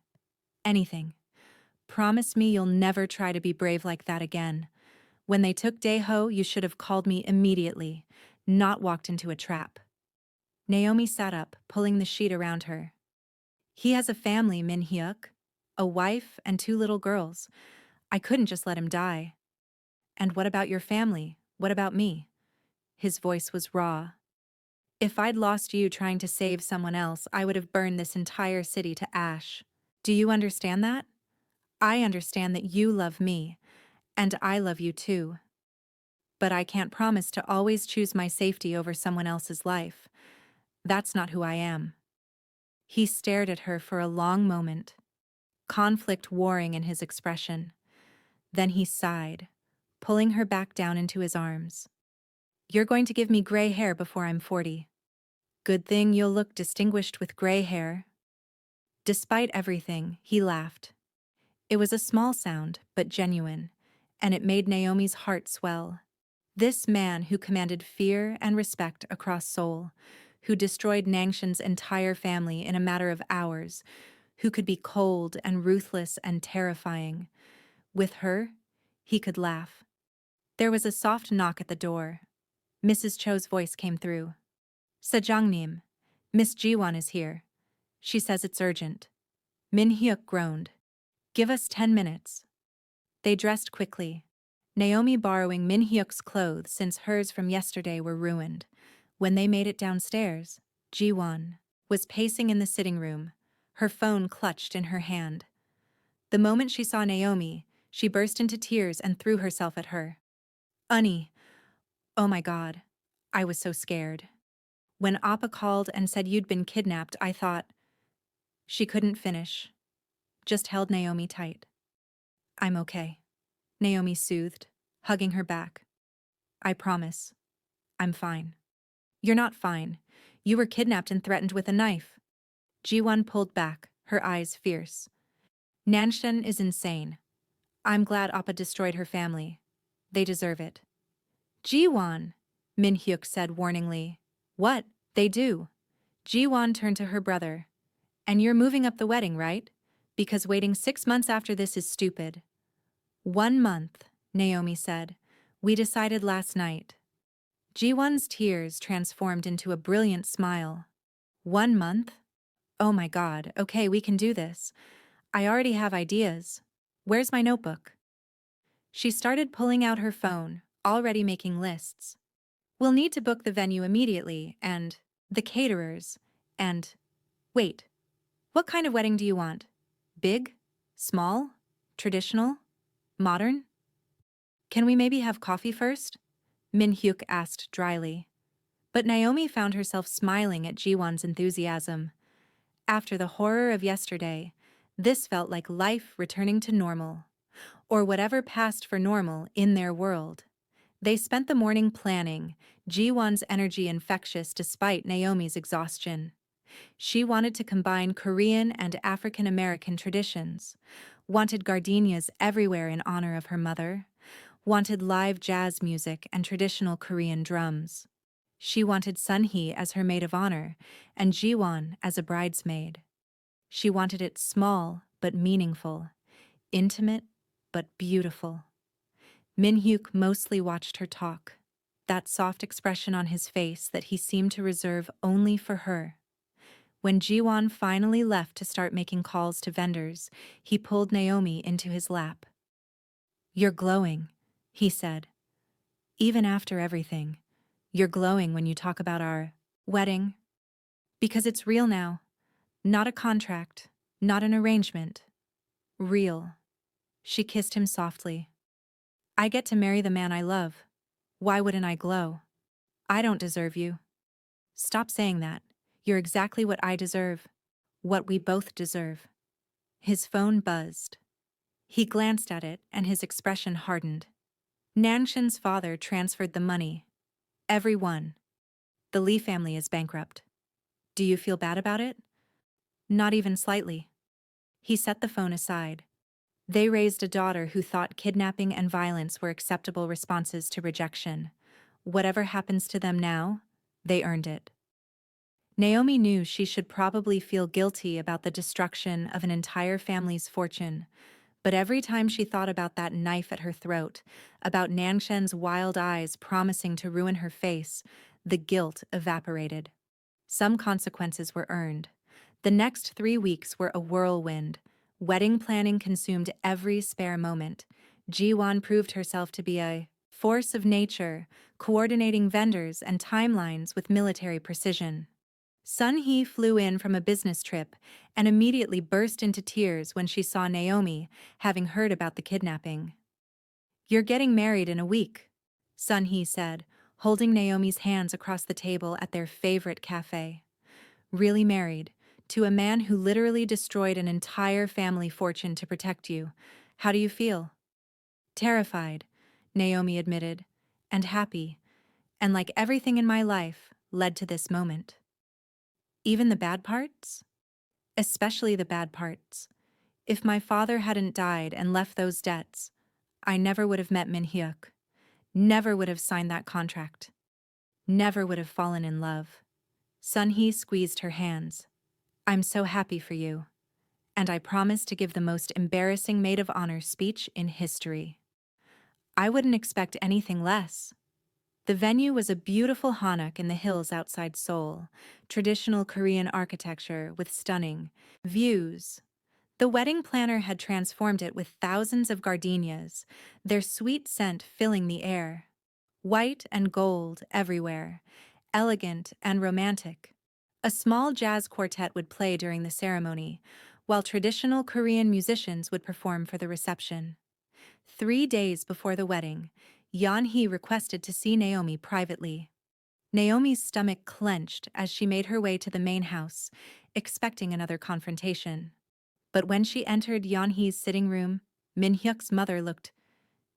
Anything. Promise me you'll never try to be brave like that again. When they took Dae-ho, you should have called me immediately, not walked into a trap. Naomi sat up, pulling the sheet around her. He has a family, Min-hyuk. A wife and 2 little girls. I couldn't just let him die. And what about your family? What about me? His voice was raw. If I'd lost you trying to save someone else, I would have burned this entire city to ash. Do you understand that? I understand that you love me, and I love you too. But I can't promise to always choose my safety over someone else's life. That's not who I am. He stared at her for a long moment, conflict warring in his expression. Then he sighed, pulling her back down into his arms. You're going to give me gray hair before I'm 40. Good thing you'll look distinguished with gray hair. Despite everything, he laughed. It was a small sound, but genuine, and it made Naomi's heart swell. This man who commanded fear and respect across Seoul, who destroyed Nangshan's entire family in a matter of hours, who could be cold and ruthless and terrifying. With her, he could laugh. There was a soft knock at the door. Mrs. Cho's voice came through. Sejongnim, Miss Jiwon is here. She says it's urgent. Min-hyuk groaned. Give us 10 minutes. They dressed quickly, Naomi borrowing Min-hyuk's clothes since hers from yesterday were ruined. When they made it downstairs, Jiwon was pacing in the sitting room, her phone clutched in her hand. The moment she saw Naomi, she burst into tears and threw herself at her. Unnie, oh my God, I was so scared. When Appa called and said you'd been kidnapped, I thought. She couldn't finish, just held Naomi tight. I'm okay, Naomi soothed, hugging her back. I promise. I'm fine. You're not fine. You were kidnapped and threatened with a knife. Jiwon pulled back, her eyes fierce. Nanshan is insane. I'm glad Appa destroyed her family. They deserve it. Jiwon, Min-hyuk said warningly. What? They do. Jiwon turned to her brother. And you're moving up the wedding, right? Because waiting 6 months after this is stupid. 1 month, Naomi said. We decided last night. Jiwon's tears transformed into a brilliant smile. 1 month? Oh my God, okay, we can do this. I already have ideas. Where's my notebook? She started pulling out her phone, already making lists. We'll need to book the venue immediately, and the caterers, and wait, what kind of wedding do you want? Big? Small? Traditional? Modern? Can we maybe have coffee first? Min-hyuk asked dryly. But Naomi found herself smiling at Jiwon's enthusiasm. After the horror of yesterday, this felt like life returning to normal, or whatever passed for normal in their world. They spent the morning planning, Jiwon's energy infectious despite Naomi's exhaustion. She wanted to combine Korean and African American traditions, wanted gardenias everywhere in honor of her mother, wanted live jazz music and traditional Korean drums. She wanted Sunhee as her maid of honor and Jiwon as a bridesmaid. She wanted it small but meaningful, intimate but beautiful. Min-hyuk mostly watched her talk, that soft expression on his face that he seemed to reserve only for her. When Jiwon finally left to start making calls to vendors, he pulled Naomi into his lap. "You're glowing," he said. "Even after everything, you're glowing when you talk about our wedding. Because it's real now. Not a contract, not an arrangement. Real." She kissed him softly. "I get to marry the man I love. Why wouldn't I glow? I don't deserve you." "Stop saying that. You're exactly what I deserve. What we both deserve." His phone buzzed. He glanced at it and his expression hardened. Nanshin's father transferred the money. Every one. The Lee family is bankrupt. Do you feel bad about it? Not even slightly. He set the phone aside. They raised a daughter who thought kidnapping and violence were acceptable responses to rejection. Whatever happens to them now, they earned it. Naomi knew she should probably feel guilty about the destruction of an entire family's fortune, but every time she thought about that knife at her throat, about Nanshen's wild eyes promising to ruin her face, the guilt evaporated. Some consequences were earned. The next 3 weeks were a whirlwind. Wedding planning consumed every spare moment. Jiwon proved herself to be a force of nature, coordinating vendors and timelines with military precision. Sunhee flew in from a business trip and immediately burst into tears when she saw Naomi, having heard about the kidnapping. "You're getting married in a week," Sunhee said, holding Naomi's hands across the table at their favorite cafe. "Really married, to a man who literally destroyed an entire family fortune to protect you. How do you feel?" "Terrified," Naomi admitted, "and happy, and like everything in my life, led to this moment." "Even the bad parts?" "Especially the bad parts. If my father hadn't died and left those debts, I never would have met Min-hyuk, never would have signed that contract, never would have fallen in love." Sunhee squeezed her hands. "I'm so happy for you, and I promise to give the most embarrassing maid of honor speech in history." "I wouldn't expect anything less." The venue was a beautiful hanok in the hills outside Seoul, traditional Korean architecture with stunning views. The wedding planner had transformed it with thousands of gardenias, their sweet scent filling the air. White and gold everywhere, elegant and romantic. A small jazz quartet would play during the ceremony, while traditional Korean musicians would perform for the reception. 3 days before the wedding, Yeon-hee requested to see Naomi privately. Naomi's stomach clenched as she made her way to the main house, expecting another confrontation. But when she entered Yeon-hee's sitting room, Min-hyuk's mother looked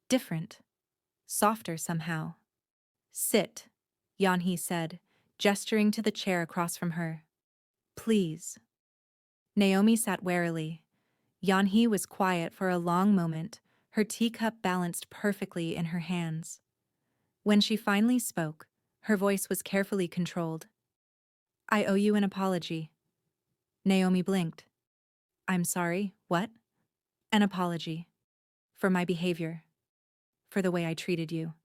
different, softer somehow. "Sit," Yeon-hee said, gesturing to the chair across from her. "Please." Naomi sat warily. Yeon-hee was quiet for a long moment, her teacup balanced perfectly in her hands. When she finally spoke, her voice was carefully controlled. "I owe you an apology." Naomi blinked. "I'm sorry, what?" "An apology. For my behavior. For the way I treated you."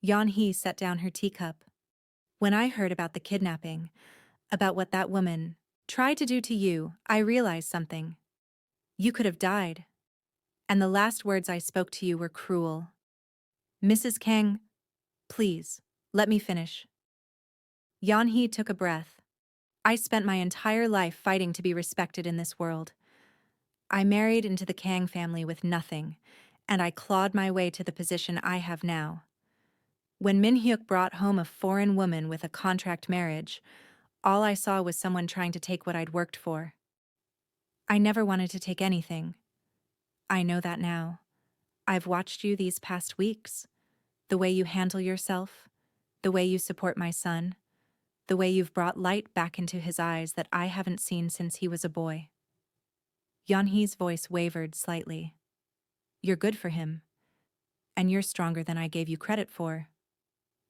Yeon-hee set down her teacup. "When I heard about the kidnapping, about what that woman, tried to do to you, I realized something. You could have died. And the last words I spoke to you were cruel. Mrs. Kang, please, let me finish. Yeon-hee took a breath. I spent my entire life fighting to be respected in this world. I married into the Kang family with nothing, and I clawed my way to the position I have now. When Min-hyuk brought home a foreign woman with a contract marriage, all I saw was someone trying to take what I'd worked for. I never wanted to take anything. I know that now. I've watched you these past weeks. The way you handle yourself, the way you support my son, the way you've brought light back into his eyes that I haven't seen since he was a boy. Yeon-hee's voice wavered slightly. You're good for him. And you're stronger than I gave you credit for.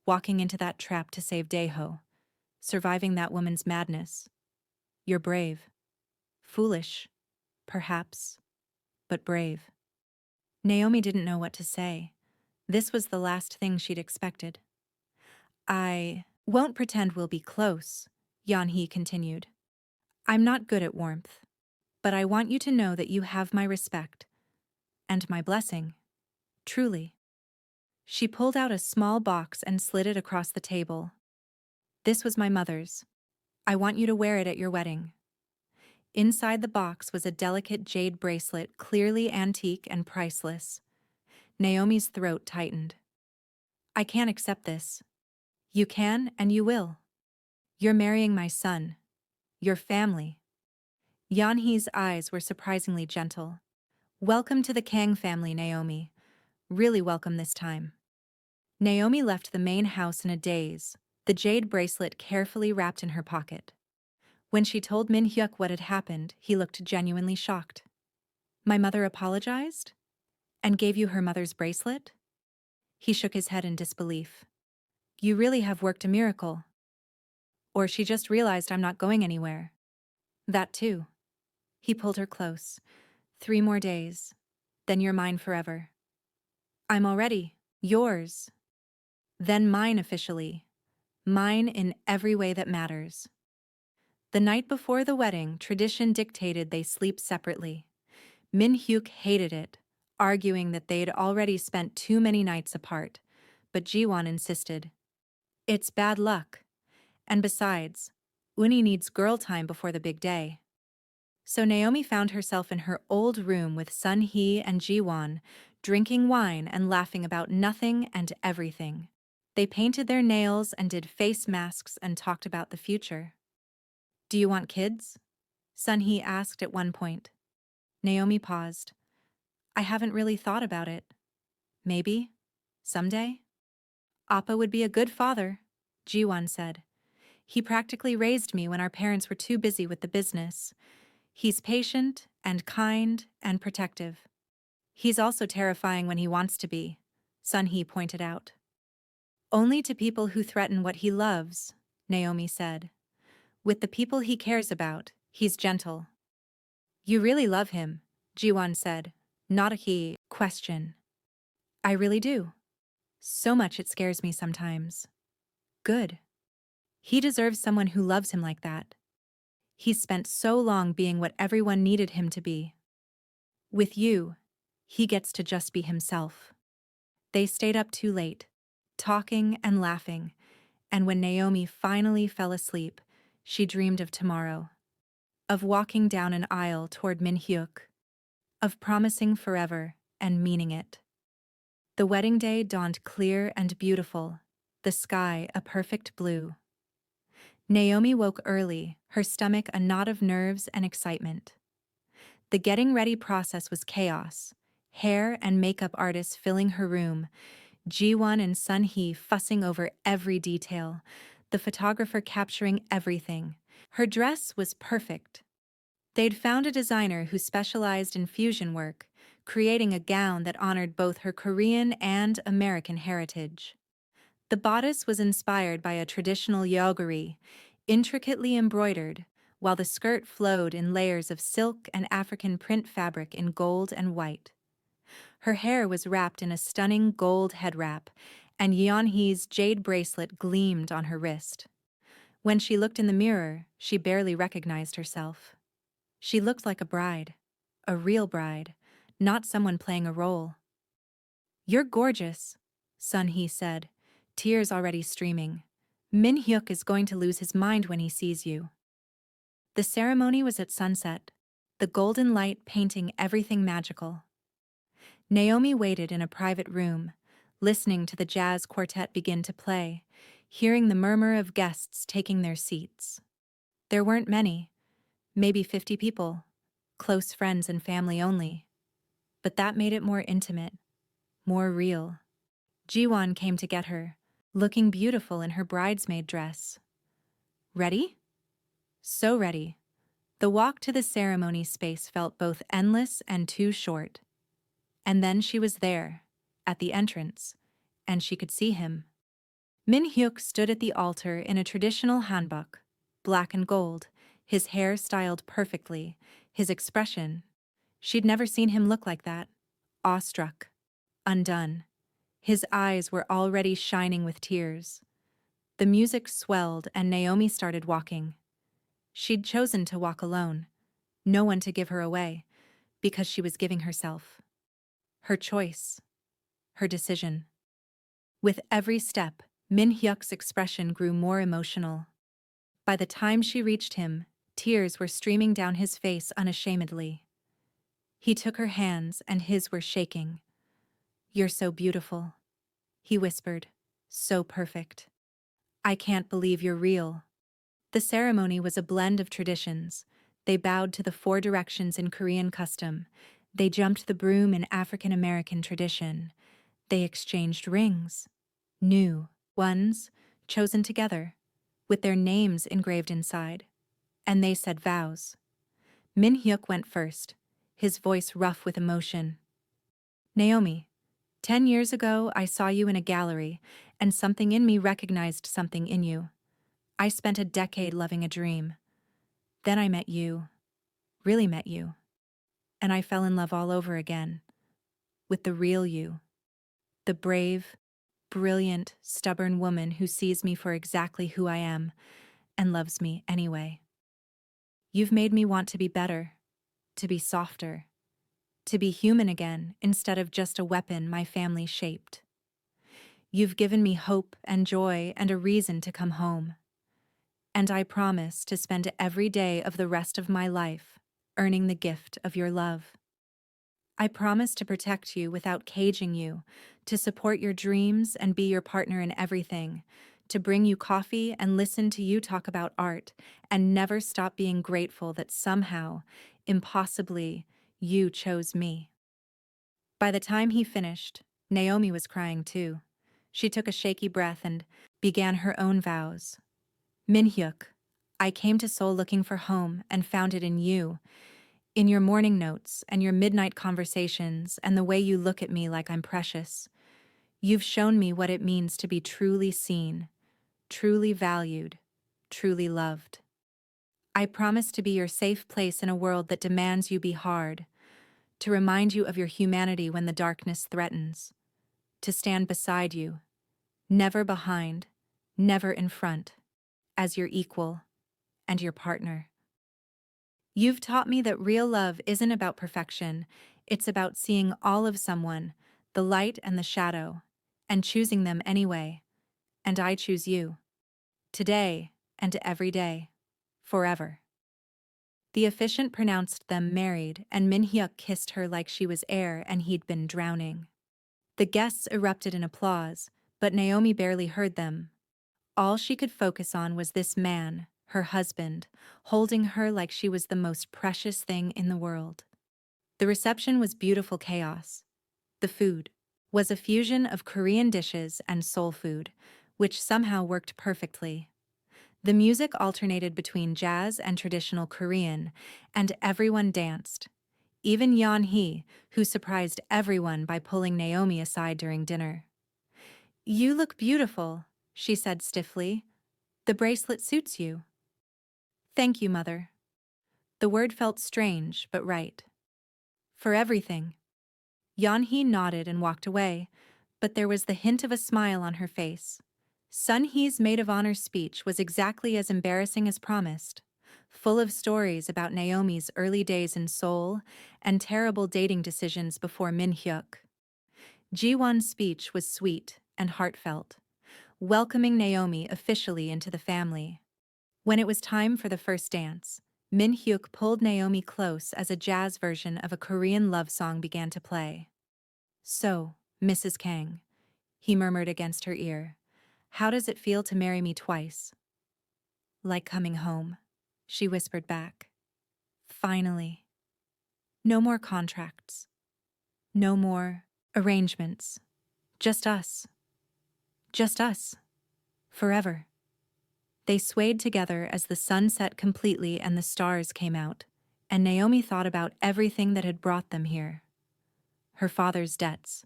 Walking into that trap to save Daeho, surviving that woman's madness. You're brave. Foolish, perhaps, but brave. Naomi didn't know what to say. This was the last thing she'd expected. I won't pretend we'll be close, Yeon-hee continued. I'm not good at warmth, but I want you to know that you have my respect. And my blessing. Truly. She pulled out a small box and slid it across the table. This was my mother's. I want you to wear it at your wedding. Inside the box was a delicate jade bracelet, clearly antique and priceless. Naomi's throat tightened. I can't accept this. You can and you will. You're marrying my son. Your family. Yeon-hee's eyes were surprisingly gentle. Welcome to the Kang family, Naomi. Really welcome this time. Naomi left the main house in a daze, the jade bracelet carefully wrapped in her pocket. When she told Min-hyuk what had happened, he looked genuinely shocked. My mother apologized? And gave you her mother's bracelet? He shook his head in disbelief. You really have worked a miracle. Or she just realized I'm not going anywhere. That too. He pulled her close. 3 more days. Then you're mine forever. I'm already yours. Then mine officially. Mine in every way that matters. The night before the wedding, tradition dictated they sleep separately. Min-hyuk hated it, arguing that they'd already spent too many nights apart, but Ji-won insisted. It's bad luck. And besides, Uni needs girl time before the big day. So Naomi found herself in her old room with Sun-hee and Ji-won, drinking wine and laughing about nothing and everything. They painted their nails and did face masks and talked about the future. Do you want kids? Sun-hee asked at one point. Naomi paused. I haven't really thought about it. Maybe. Someday? Appa would be a good father, Ji-won said. He practically raised me when our parents were too busy with the business. He's patient and kind and protective. He's also terrifying when he wants to be, Sun-hee pointed out. Only to people who threaten what he loves, Naomi said. With the people he cares about, he's gentle. You really love him, Ji-won said, not a question. I really do. So much it scares me sometimes. Good. He deserves someone who loves him like that. He's spent so long being what everyone needed him to be. With you, he gets to just be himself. They stayed up too late, talking and laughing, and when Naomi finally fell asleep, she dreamed of tomorrow. Of walking down an aisle toward Min-hyuk. Of promising forever and meaning it. The wedding day dawned clear and beautiful, the sky a perfect blue. Naomi woke early, her stomach a knot of nerves and excitement. The getting ready process was chaos, hair and makeup artists filling her room, Ji-won and Sun-hee fussing over every detail, the photographer capturing everything. Her dress was perfect. They'd found a designer who specialized in fusion work, creating a gown that honored both her Korean and American heritage. The bodice was inspired by a traditional yoguri, intricately embroidered, while the skirt flowed in layers of silk and African print fabric in gold and white. Her hair was wrapped in a stunning gold head wrap, and Yeon-hee's jade bracelet gleamed on her wrist. When she looked in the mirror, she barely recognized herself. She looked like a bride. A real bride, not someone playing a role. "You're gorgeous," Sun-hee said, tears already streaming. "Min-hyuk is going to lose his mind when he sees you." The ceremony was at sunset, the golden light painting everything magical. Naomi waited in a private room, listening to the jazz quartet begin to play, hearing the murmur of guests taking their seats. There weren't many, maybe 50 people, close friends and family only. But that made it more intimate, more real. Jiwon came to get her, looking beautiful in her bridesmaid dress. Ready? So ready. The walk to the ceremony space felt both endless and too short. And then she was there, at the entrance, and she could see him. Min-hyuk stood at the altar in a traditional hanbok, black and gold, his hair styled perfectly, his expression. She'd never seen him look like that, awestruck, undone. His eyes were already shining with tears. The music swelled and Naomi started walking. She'd chosen to walk alone, no one to give her away, because she was giving herself. Her choice. Her decision. With every step, Min-hyuk's expression grew more emotional. By the time she reached him, tears were streaming down his face unashamedly. He took her hands and his were shaking. "You're so beautiful," he whispered. "So perfect. I can't believe you're real." The ceremony was a blend of traditions. They bowed to the 4 directions in Korean custom. They jumped the broom in African American tradition. They exchanged rings. New ones, chosen together, with their names engraved inside. And they said vows. Min-hyuk went first, his voice rough with emotion. "Naomi, 10 years ago I saw you in a gallery, and something in me recognized something in you. I spent a decade loving a dream. Then I met you, really met you, and I fell in love all over again, with the real you. The brave, brilliant, stubborn woman who sees me for exactly who I am and loves me anyway. You've made me want to be better, to be softer, to be human again instead of just a weapon my family shaped. You've given me hope and joy and a reason to come home. And I promise to spend every day of the rest of my life earning the gift of your love. I promise to protect you without caging you, to support your dreams and be your partner in everything, to bring you coffee and listen to you talk about art, and never stop being grateful that somehow, impossibly, you chose me." By the time he finished, Naomi was crying too. She took a shaky breath and began her own vows. "Min-hyuk, I came to Seoul looking for home and found it in you. In your morning notes and your midnight conversations and the way you look at me like I'm precious. You've shown me what it means to be truly seen, truly valued, truly loved. I promise to be your safe place in a world that demands you be hard, to remind you of your humanity when the darkness threatens, to stand beside you, never behind, never in front, as your equal and your partner. You've taught me that real love isn't about perfection, it's about seeing all of someone, the light and the shadow, and choosing them anyway. And I choose you. Today and every day. Forever." The officiant pronounced them married, and Min-hyuk kissed her like she was air and he'd been drowning. The guests erupted in applause, but Naomi barely heard them. All she could focus on was this man, her husband, holding her like she was the most precious thing in the world. The reception was beautiful chaos. The food was a fusion of Korean dishes and soul food, which somehow worked perfectly. The music alternated between jazz and traditional Korean, and everyone danced. Even Yeon-hee, who surprised everyone by pulling Naomi aside during dinner. "You look beautiful," she said stiffly. "The bracelet suits you." "Thank you, Mother." The word felt strange, but right. "For everything." Yeon-hee nodded and walked away, but there was the hint of a smile on her face. Sun Hee's maid of honor speech was exactly as embarrassing as promised, full of stories about Naomi's early days in Seoul and terrible dating decisions before Min-hyuk. Ji-won's speech was sweet and heartfelt, welcoming Naomi officially into the family. When it was time for the first dance, Min-hyuk pulled Naomi close as a jazz version of a Korean love song began to play. "So, Mrs. Kang," he murmured against her ear, "how does it feel to marry me twice?" "Like coming home," she whispered back. "Finally. No more contracts. No more arrangements. Just us. Just us. Forever." They swayed together as the sun set completely and the stars came out, and Naomi thought about everything that had brought them here. Her father's debts,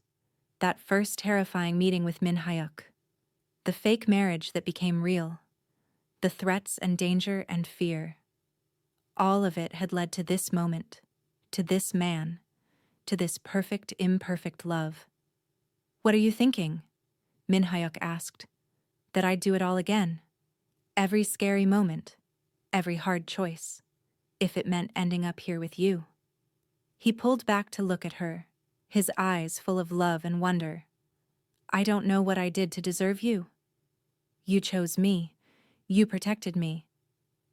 that first terrifying meeting with Min-hyuk, the fake marriage that became real, the threats and danger and fear. All of it had led to this moment, to this man, to this perfect, imperfect love. "What are you thinking?" Min-hyuk asked. "That I'd do it all again. Every scary moment, every hard choice, if it meant ending up here with you." He pulled back to look at her, his eyes full of love and wonder. "I don't know what I did to deserve you. You chose me. You protected me.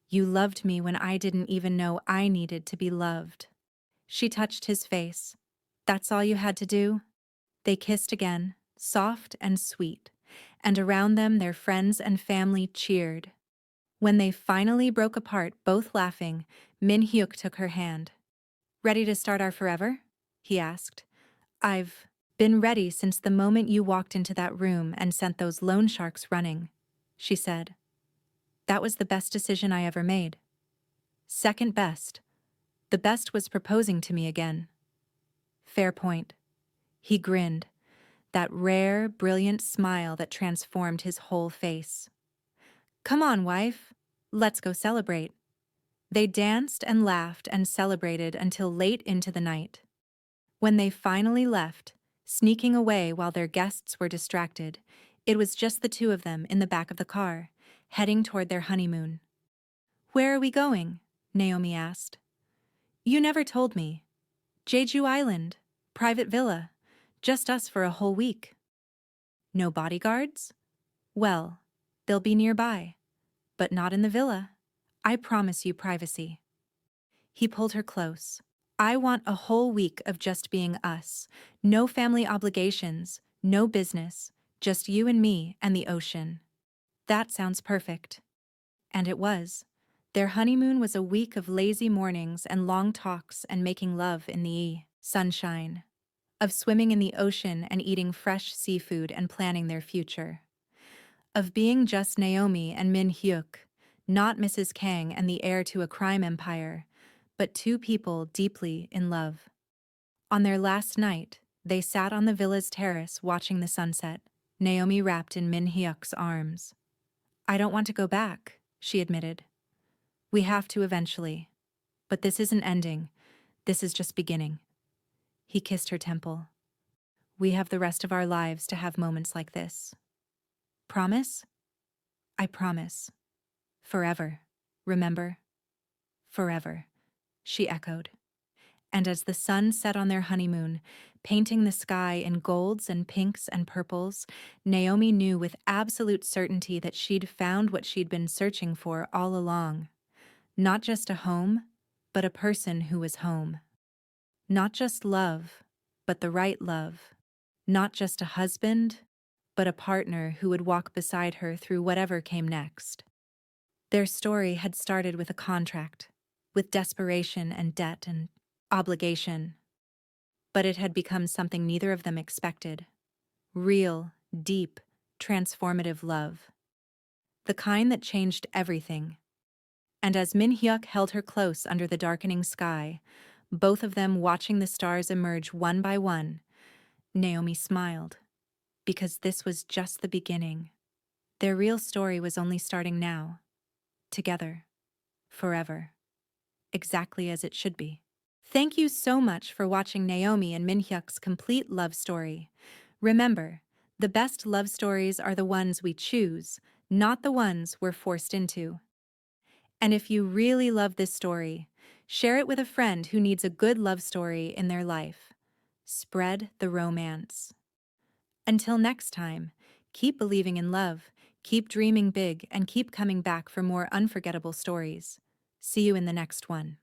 You loved me when I didn't even know I needed to be loved." She touched his face. "That's all you had to do?" They kissed again, soft and sweet, and around them their friends and family cheered. When they finally broke apart, both laughing, Min-hyuk took her hand. "Ready to start our forever?" he asked. "I've been ready since the moment you walked into that room and sent those loan sharks running," she said. "That was the best decision I ever made. Second best. The best was proposing to me again." "Fair point." He grinned, that rare, brilliant smile that transformed his whole face. "Come on, wife. Let's go celebrate." They danced and laughed and celebrated until late into the night. When they finally left, sneaking away while their guests were distracted, it was just the two of them in the back of the car, heading toward their honeymoon. "Where are we going?" Naomi asked. "You never told me." "Jeju Island. Private villa. Just us for a whole week." "No bodyguards?" "Well, they'll be nearby, but not in the villa. I promise you privacy." He pulled her close. "I want a whole week of just being us. No family obligations, no business, just you and me and the ocean." "That sounds perfect." And it was. Their honeymoon was a week of lazy mornings and long talks and making love in the sunshine, of swimming in the ocean and eating fresh seafood and planning their future, of being just Naomi and Min-hyuk, not Mrs. Kang and the heir to a crime empire, but two people deeply in love. On their last night, they sat on the villa's terrace watching the sunset, Naomi wrapped in Min-hyuk's arms. "I don't want to go back," she admitted. "We have to eventually. But this isn't ending. This is just beginning." He kissed her temple. "We have the rest of our lives to have moments like this." "Promise?" "I promise. Forever. Remember?" "Forever," she echoed. And as the sun set on their honeymoon, painting the sky in golds and pinks and purples, Naomi knew with absolute certainty that she'd found what she'd been searching for all along. Not just a home, but a person who was home. Not just love, but the right love. Not just a husband, but a partner who would walk beside her through whatever came next. Their story had started with a contract, with desperation and debt and obligation. But it had become something neither of them expected. Real, deep, transformative love. The kind that changed everything. And as Min-hyuk held her close under the darkening sky, both of them watching the stars emerge one by one, Naomi smiled. Because this was just the beginning. Their real story was only starting now. Together. Forever. Exactly as it should be. Thank you so much for watching Naomi and Min-hyuk's complete love story. Remember, The best love stories are the ones we choose, not the ones we're forced into. And if you really love this story, share it with a friend who needs a good love story in their life. Spread the romance. Until next time, keep believing in love, keep dreaming big, and keep coming back for more unforgettable stories. See you in the next one.